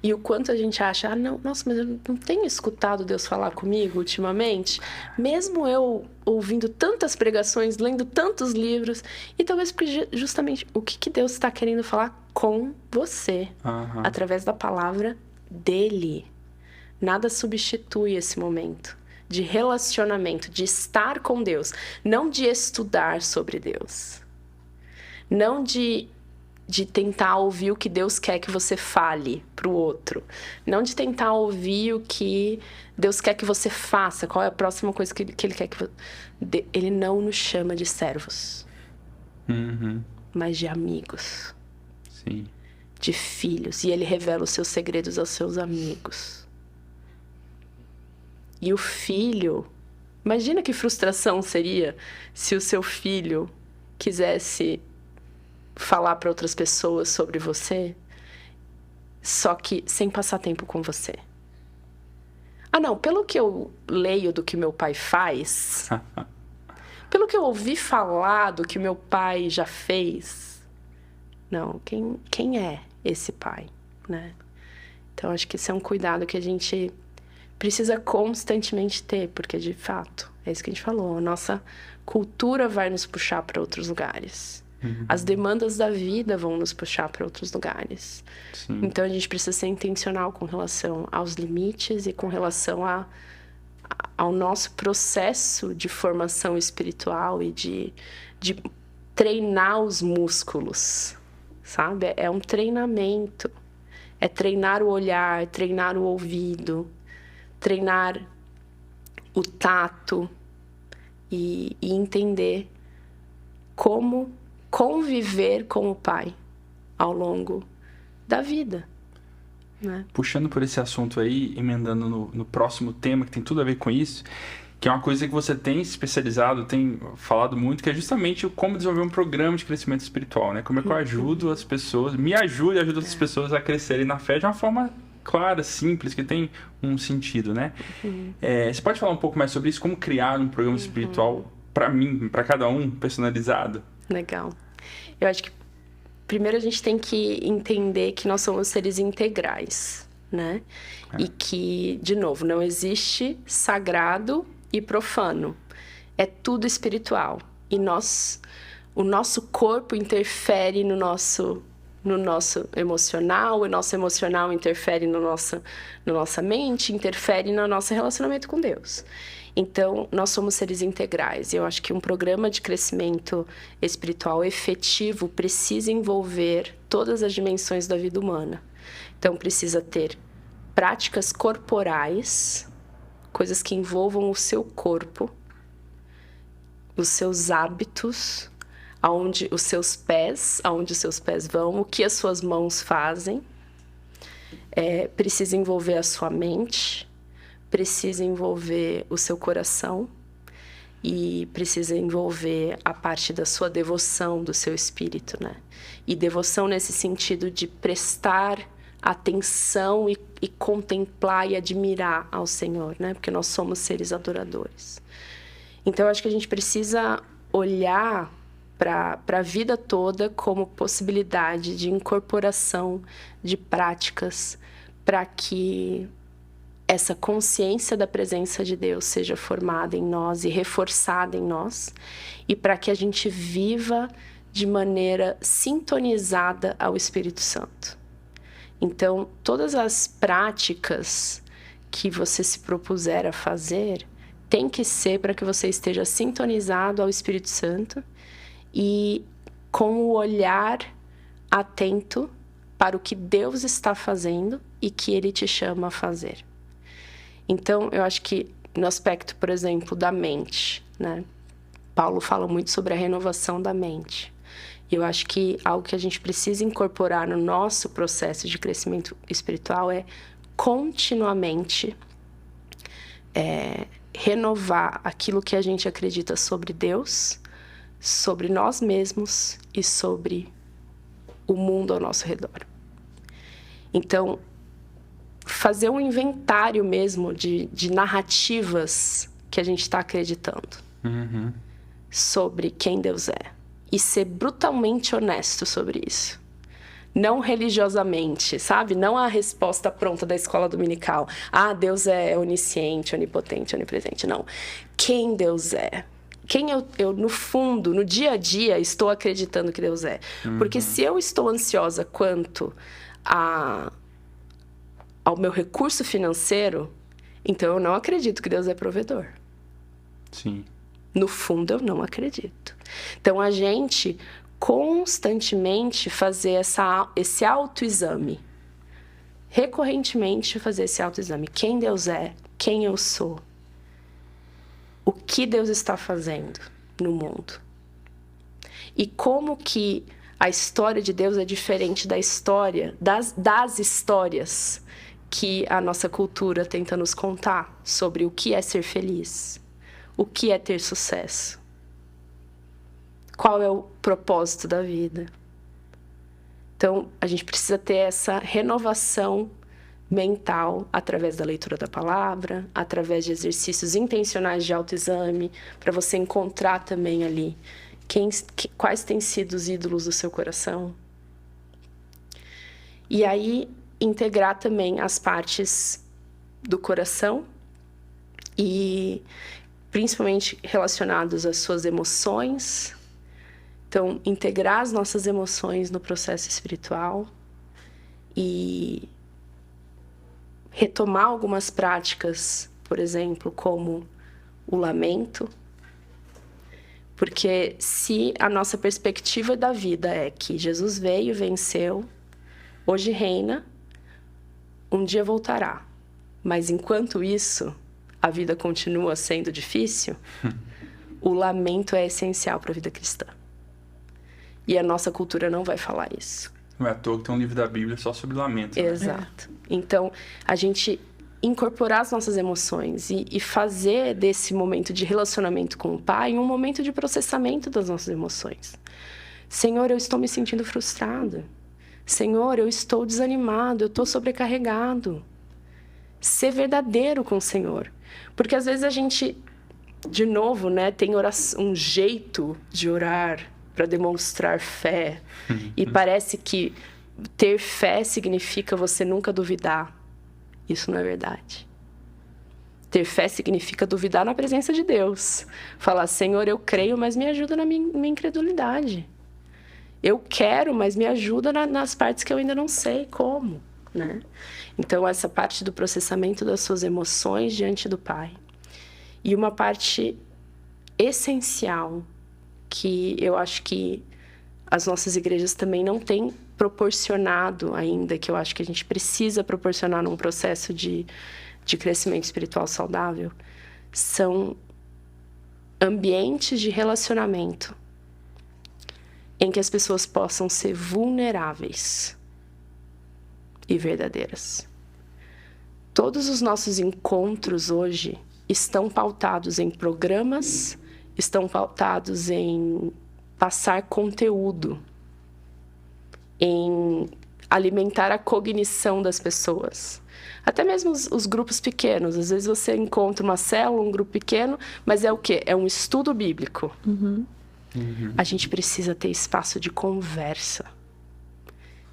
E o quanto a gente acha, nossa, mas eu não tenho escutado Deus falar comigo ultimamente. Mesmo eu ouvindo tantas pregações, lendo tantos livros. E talvez porque justamente o que Deus está querendo falar com você. Através da palavra dele. Nada substitui esse momento de relacionamento, de estar com Deus, não de estudar sobre Deus, não de tentar ouvir o que Deus quer que você fale para o outro, não de tentar ouvir o que Deus quer que você faça, qual é a próxima coisa que Ele quer que você... Ele não nos chama de servos, mas de amigos, Sim. de filhos, e Ele revela os seus segredos aos seus amigos. E o filho... Imagina que frustração seria se o seu filho quisesse falar para outras pessoas sobre você, só que sem passar tempo com você. Ah, não, pelo que eu leio do que meu pai faz, pelo que eu ouvi falar do que meu pai já fez, não, quem é esse pai, né? Então, acho que esse é um cuidado que a gente precisa constantemente ter, porque, de fato, é isso que a gente falou, a nossa cultura vai nos puxar para outros lugares. As demandas da vida vão nos puxar para outros lugares. Sim. Então, a gente precisa ser intencional com relação aos limites e com relação ao nosso processo de formação espiritual e de treinar os músculos, sabe? É um treinamento. É treinar o olhar, treinar o ouvido, treinar o tato e entender como conviver com o Pai ao longo da vida, né? Puxando por esse assunto aí, emendando no próximo tema, que tem tudo a ver com isso, que é uma coisa que você tem se especializado, tem falado muito, que é justamente como desenvolver um programa de crescimento espiritual, né? Como é que eu ajudo as pessoas, me ajudo e ajudo as pessoas a crescerem na fé de uma forma clara, simples, que tem um sentido, né? Você pode falar um pouco mais sobre isso? Como criar um programa espiritual para mim, para cada um, personalizado? Legal. Eu acho que primeiro a gente tem que entender que nós somos seres integrais, né? E que, de novo, não existe sagrado e profano. É tudo espiritual. E o nosso corpo interfere no nosso emocional, o nosso emocional interfere na nossa mente, interfere no nosso relacionamento com Deus. Então, nós somos seres integrais. E eu acho que um programa de crescimento espiritual efetivo precisa envolver todas as dimensões da vida humana. Então, precisa ter práticas corporais, coisas que envolvam o seu corpo, os seus hábitos, aonde os seus pés vão, o que as suas mãos fazem. Precisa envolver a sua mente, precisa envolver o seu coração e precisa envolver a parte da sua devoção, do seu espírito, né? E devoção nesse sentido de prestar atenção e contemplar e admirar ao Senhor, né? Porque nós somos seres adoradores. Então, eu acho que a gente precisa olhar para a vida toda como possibilidade de incorporação de práticas para que essa consciência da presença de Deus seja formada em nós e reforçada em nós, e para que a gente viva de maneira sintonizada ao Espírito Santo. Então, todas as práticas que você se propuser a fazer tem que ser para que você esteja sintonizado ao Espírito Santo e com o olhar atento para o que Deus está fazendo e que Ele te chama a fazer. Então, eu acho que no aspecto, por exemplo, da mente, né? Paulo fala muito sobre a renovação da mente. E eu acho que algo que a gente precisa incorporar no nosso processo de crescimento espiritual é continuamente renovar aquilo que a gente acredita sobre Deus, sobre nós mesmos e sobre o mundo ao nosso redor. Então, fazer um inventário mesmo de narrativas que a gente está acreditando sobre quem Deus é. E ser brutalmente honesto sobre isso. Não religiosamente, sabe? Não a resposta pronta da escola dominical. Ah, Deus é onisciente, onipotente, onipresente. Não. Quem Deus é? Quem eu, no fundo, no dia a dia, estou acreditando que Deus é. Porque se eu estou ansiosa quanto ao meu recurso financeiro, então eu não acredito que Deus é provedor. Sim. No fundo, eu não acredito. Então, a gente constantemente fazer esse autoexame. Recorrentemente fazer esse autoexame. Quem Deus é? Quem eu sou? O que Deus está fazendo no mundo? E como que a história de Deus é diferente da história, das histórias que a nossa cultura tenta nos contar sobre o que é ser feliz, o que é ter sucesso, qual é o propósito da vida. Então, a gente precisa ter essa renovação mental através da leitura da palavra, através de exercícios intencionais de autoexame, para você encontrar também ali quais têm sido os ídolos do seu coração. E aí, integrar também as partes do coração e principalmente relacionados às suas emoções. Então, integrar as nossas emoções no processo espiritual e retomar algumas práticas, por exemplo, como o lamento. Porque se a nossa perspectiva da vida é que Jesus veio, venceu, hoje reina, um dia voltará. Mas enquanto isso, a vida continua sendo difícil, o lamento é essencial para a vida cristã. E a nossa cultura não vai falar isso. Não é à toa que tem um livro da Bíblia só sobre lamento. Né? Exato. Então, a gente incorporar as nossas emoções e fazer desse momento de relacionamento com o Pai um momento de processamento das nossas emoções. Senhor, eu estou me sentindo frustrada. Senhor, eu estou desanimado, eu estou sobrecarregado. Ser verdadeiro com o Senhor. Porque às vezes a gente, de novo, né, tem um jeito de orar para demonstrar fé. E parece que ter fé significa você nunca duvidar. Isso não é verdade. Ter fé significa duvidar na presença de Deus. Falar, Senhor, eu creio, mas me ajuda na minha incredulidade. Eu quero, mas me ajuda nas partes que eu ainda não sei como, né? Então, essa parte do processamento das suas emoções diante do Pai. E uma parte essencial que eu acho que as nossas igrejas também não têm proporcionado ainda, que eu acho que a gente precisa proporcionar num processo de crescimento espiritual saudável, são ambientes de relacionamento em que as pessoas possam ser vulneráveis e verdadeiras. Todos os nossos encontros hoje estão pautados em programas, estão pautados em passar conteúdo, em alimentar a cognição das pessoas. Até mesmo os grupos pequenos. Às vezes você encontra uma célula, um grupo pequeno, mas é o quê? É um estudo bíblico. A gente precisa ter espaço de conversa.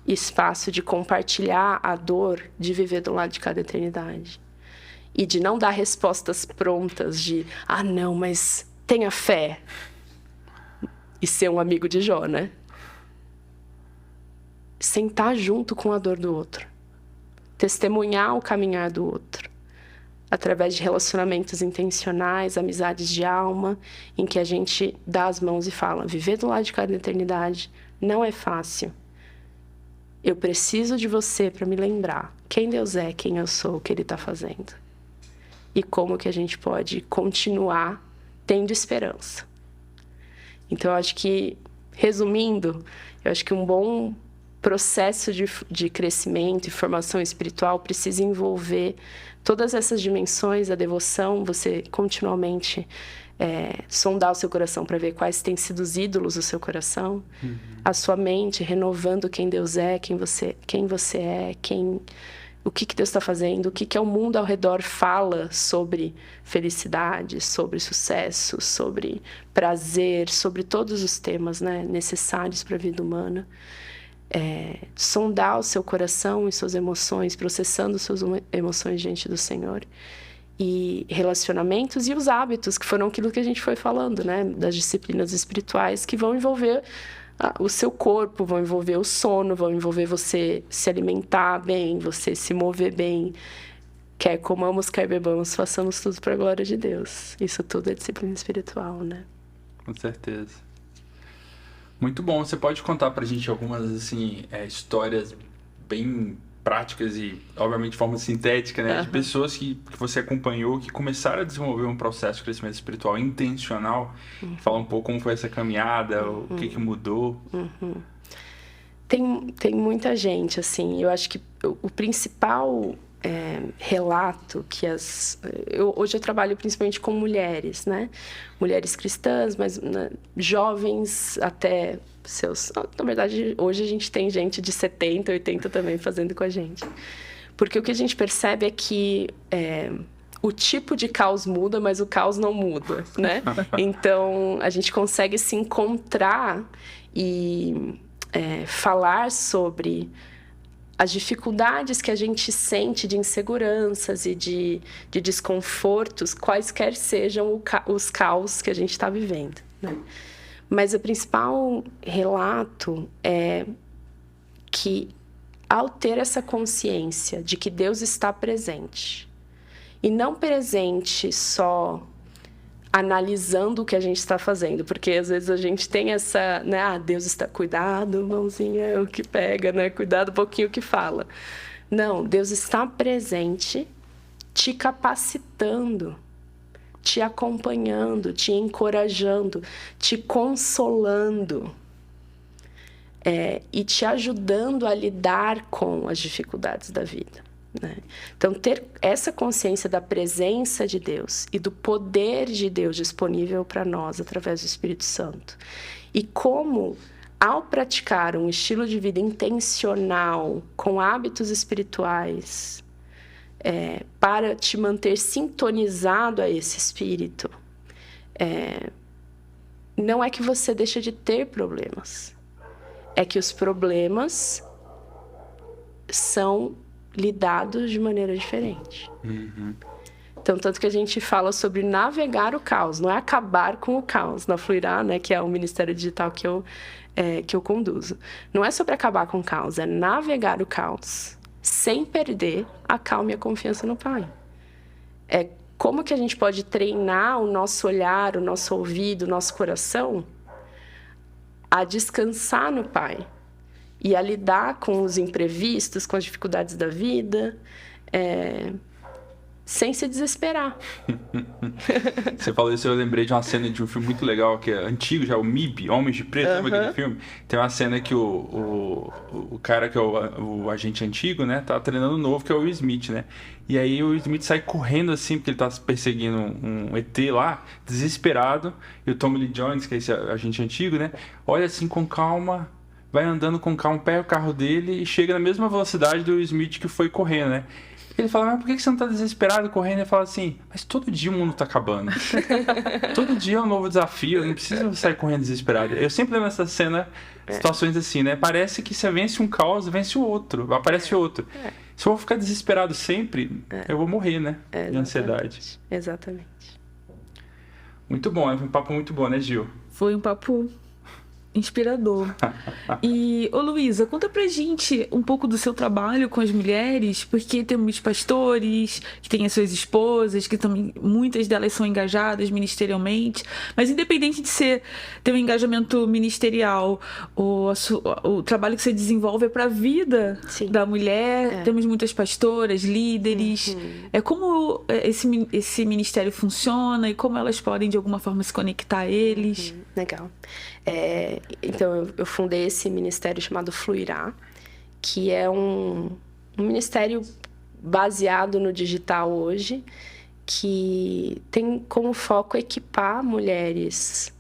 Espaço de compartilhar a dor de viver do lado de cada eternidade. E de não dar respostas prontas de, não, mas tenha fé. E ser um amigo de Jó, né? Sentar junto com a dor do outro. Testemunhar o caminhar do outro. Através de relacionamentos intencionais, amizades de alma, em que a gente dá as mãos e fala, viver do lado de cada eternidade não é fácil. Eu preciso de você para me lembrar quem Deus é, quem eu sou, o que Ele está fazendo. E como que a gente pode continuar tendo esperança. Então, eu acho que, resumindo, eu acho que um bom processo de crescimento e formação espiritual precisa envolver todas essas dimensões da devoção, você continuamente sondar o seu coração para ver quais têm sido os ídolos do seu coração, a sua mente renovando quem Deus é, quem você é, o que Deus está fazendo, o que o mundo ao redor fala sobre felicidade, sobre sucesso, sobre prazer, sobre todos os temas, né, necessários para a vida humana. Sondar o seu coração e suas emoções, processando suas emoções diante do Senhor. E relacionamentos e os hábitos, que foram aquilo que a gente foi falando, né, das disciplinas espirituais, que vão envolver o seu corpo, vão envolver o sono, vão envolver você se alimentar bem, você se mover bem. Quer comamos, quer bebamos, façamos tudo para a glória de Deus. Isso tudo é disciplina espiritual, né? Com certeza. Muito bom. Você pode contar pra gente algumas, assim, histórias bem práticas e, obviamente, de forma sintética, né? De pessoas que você acompanhou, que começaram a desenvolver um processo de crescimento espiritual intencional. Fala um pouco como foi essa caminhada, o que mudou. Tem muita gente, assim. Eu acho que o principal relato que hoje eu trabalho principalmente com mulheres, né? Mulheres cristãs, mas jovens até seus... Na verdade, hoje a gente tem gente de 70, 80 também fazendo com a gente. Porque o que a gente percebe é que o tipo de caos muda, mas o caos não muda, né? Então, a gente consegue se encontrar e falar sobre as dificuldades que a gente sente de inseguranças e de desconfortos, quaisquer sejam os caos que a gente está vivendo, né? Mas o principal relato é que, ao ter essa consciência de que Deus está presente, e não presente só analisando o que a gente está fazendo, porque às vezes a gente tem essa, né? Deus está... Cuidado, mãozinha, é o que pega, né? Cuidado um pouquinho o que fala. Não, Deus está presente, te capacitando, te acompanhando, te encorajando, te consolando, e te ajudando a lidar com as dificuldades da vida, né? Então, ter essa consciência da presença de Deus e do poder de Deus disponível para nós através do Espírito Santo. E como, ao praticar um estilo de vida intencional, com hábitos espirituais, para te manter sintonizado a esse Espírito, não é que você deixa de ter problemas. É que os problemas são lidados de maneira diferente. Uhum. Então, tanto que a gente fala sobre navegar o caos, não é acabar com o caos. Na Fluirá, né, que é o ministério digital que eu conduzo. Não é sobre acabar com o caos, é navegar o caos sem perder a calma e a confiança no Pai. É como que a gente pode treinar o nosso olhar, o nosso ouvido, o nosso coração a descansar no Pai e a lidar com os imprevistos, com as dificuldades da vida, sem se desesperar. Você falou isso, eu lembrei de uma cena de um filme muito legal, que é antigo já, o MIB, Homens de Preto, lembra aquele filme? Tem uma cena que o cara que é o agente antigo, né, tá treinando novo, que é o Will Smith, né? E aí o Will Smith sai correndo assim, porque ele tá perseguindo um ET lá, desesperado, e o Tommy Lee Jones, que é esse agente antigo, né, olha assim com calma, vai andando com calma, pega o carro dele e chega na mesma velocidade do Will Smith que foi correndo, né? Ele fala, mas por que você não tá desesperado correndo? Ele fala assim, mas todo dia o mundo tá acabando. Todo dia é um novo desafio, eu não preciso sair correndo desesperado. Eu sempre lembro dessa cena, situações assim, né? Parece que você vence um caos, vence o outro, aparece outro. Se eu vou ficar desesperado sempre, eu vou morrer, né? De ansiedade. Exatamente. Muito bom, foi um papo muito bom, né, Gil? Foi um papo inspirador. E, Luísa, conta pra gente um pouco do seu trabalho com as mulheres, porque temos pastores que têm as suas esposas, que também, muitas delas são engajadas ministerialmente, mas independente de ter um engajamento ministerial, o trabalho que você desenvolve é para a vida da mulher. Temos muitas pastoras, líderes. Como esse ministério funciona e como elas podem, de alguma forma, se conectar a eles? Legal. Então, eu fundei esse ministério chamado Fluirá, que é um ministério baseado no digital hoje, que tem como foco equipar mulheres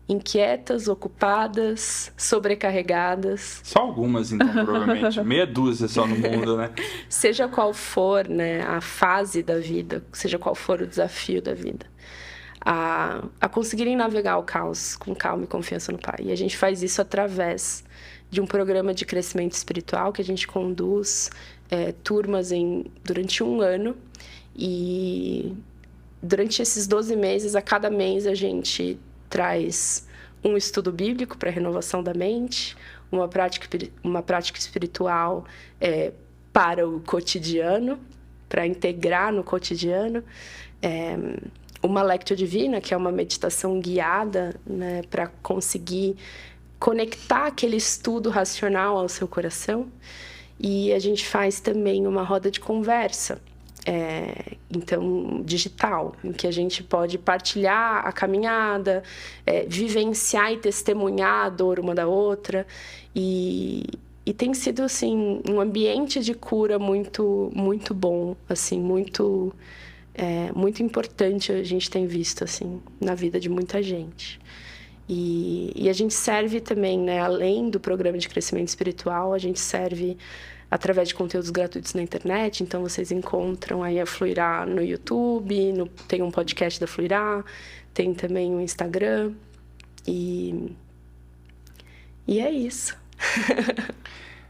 inquietas, ocupadas, sobrecarregadas. Só algumas, então, provavelmente. Meia dúzia só no mundo, né? Seja qual for, né, a fase da vida, seja qual for o desafio da vida, a conseguirem navegar o caos com calma e confiança no Pai. E a gente faz isso através de um programa de crescimento espiritual que a gente conduz turmas durante um ano. E durante esses 12 meses, a cada mês, a gente traz um estudo bíblico para a renovação da mente, uma prática espiritual para o cotidiano, para integrar no cotidiano, uma Lectio Divina, que é uma meditação guiada, né, para conseguir conectar aquele estudo racional ao seu coração. E a gente faz também uma roda de conversa, então, digital, em que a gente pode partilhar a caminhada, vivenciar e testemunhar a dor uma da outra. E tem sido, assim, um ambiente de cura muito, muito bom, assim, muito importante a gente tem visto, assim, na vida de muita gente. E a gente serve também, né, além do programa de crescimento espiritual, a gente serve através de conteúdos gratuitos na internet. Então, vocês encontram aí a Fluirá no YouTube, tem um podcast da Fluirá, tem também um Instagram. E é isso.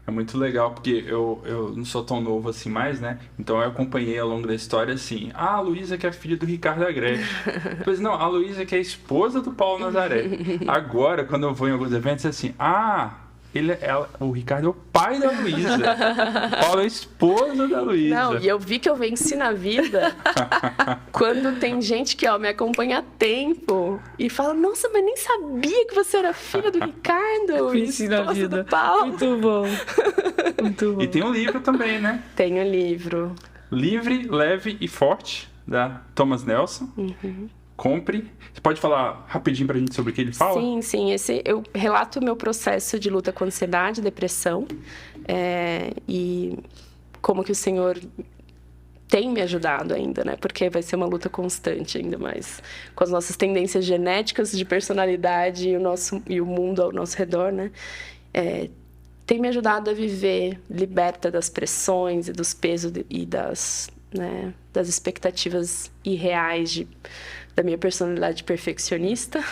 É muito legal, porque eu não sou tão novo assim mais, né? Então eu acompanhei ao longo da história assim, a Luísa que é filha do Ricardo Agreste. Depois, não, a Luísa que é esposa do Paulo Nazaré. Agora, quando eu vou em alguns eventos, é assim, o Ricardo é o pai da Luísa. O Paulo é a esposa da Luísa. Não, e eu vi que eu venci na vida quando tem gente que me acompanha há tempo e fala, nossa, mas nem sabia que você era filha do Ricardo. Venci na vida. Do Paulo. Muito bom. Muito bom. E tem um livro também, né? Tem um livro. Livre, Leve e Forte, da Thomas Nelson. Uhum. Compre. Você pode falar rapidinho pra gente sobre o que ele fala? Sim. Eu relato o meu processo de luta com ansiedade, depressão, e como que o Senhor tem me ajudado ainda, né? Porque vai ser uma luta constante, ainda mais com as nossas tendências genéticas de personalidade e o mundo ao nosso redor, né? Tem me ajudado a viver liberta das pressões e dos pesos e das expectativas irreais da minha personalidade perfeccionista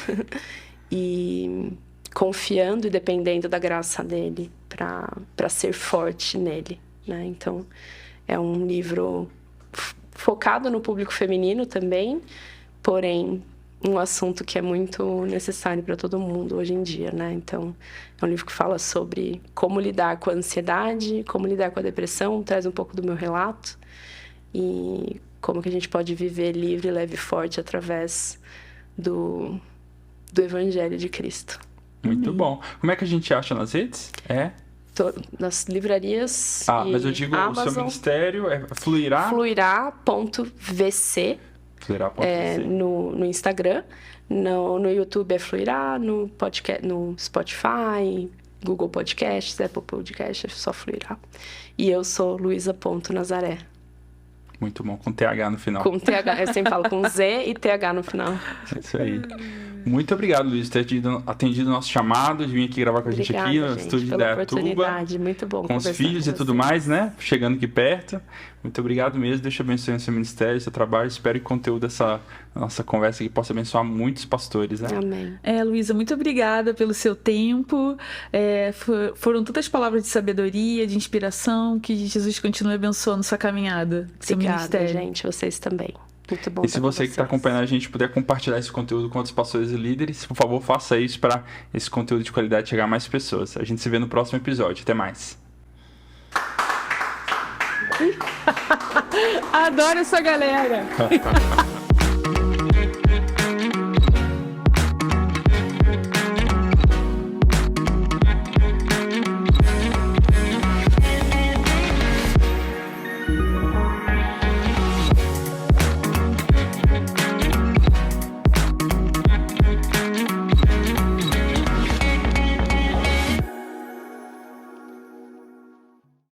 e confiando e dependendo da graça dele para ser forte nele, né? Então, é um livro focado no público feminino também, porém, um assunto que é muito necessário para todo mundo hoje em dia, né? Então, é um livro que fala sobre como lidar com a ansiedade, como lidar com a depressão, traz um pouco do meu relato e como que a gente pode viver livre, leve e forte através do Evangelho de Cristo. Muito bom. Como é que a gente acha nas redes? Nas livrarias mas eu digo, Amazon, o seu ministério é Fluirá? Fluirá.vc. No Instagram. No YouTube é Fluirá, no Spotify, Google Podcasts, Apple Podcasts, é só Fluirá. E eu sou Luísa.Nazaré. Muito bom, com TH no final. Com TH, eu sempre falo com Z e TH no final. Isso aí. Muito obrigado, Luiz, por ter atendido o nosso chamado, de vir aqui gravar com a gente aqui no estúdio da Tuba. Muito bom. Com os filhos e tudo mais, né? Chegando aqui perto. Muito obrigado mesmo. Deus te abençoe no seu ministério, no seu trabalho. Espero que o conteúdo dessa nossa conversa aqui possa abençoar muitos pastores, né? Amém. Luísa, muito obrigada pelo seu tempo. Foram tantas palavras de sabedoria, de inspiração, que Jesus continue abençoando sua caminhada, seu ministério. Gente. Vocês também. Muito bom. E se você que está acompanhando a gente puder compartilhar esse conteúdo com outros pastores e líderes, por favor, faça isso para esse conteúdo de qualidade chegar a mais pessoas. A gente se vê no próximo episódio. Até mais. Adoro essa galera.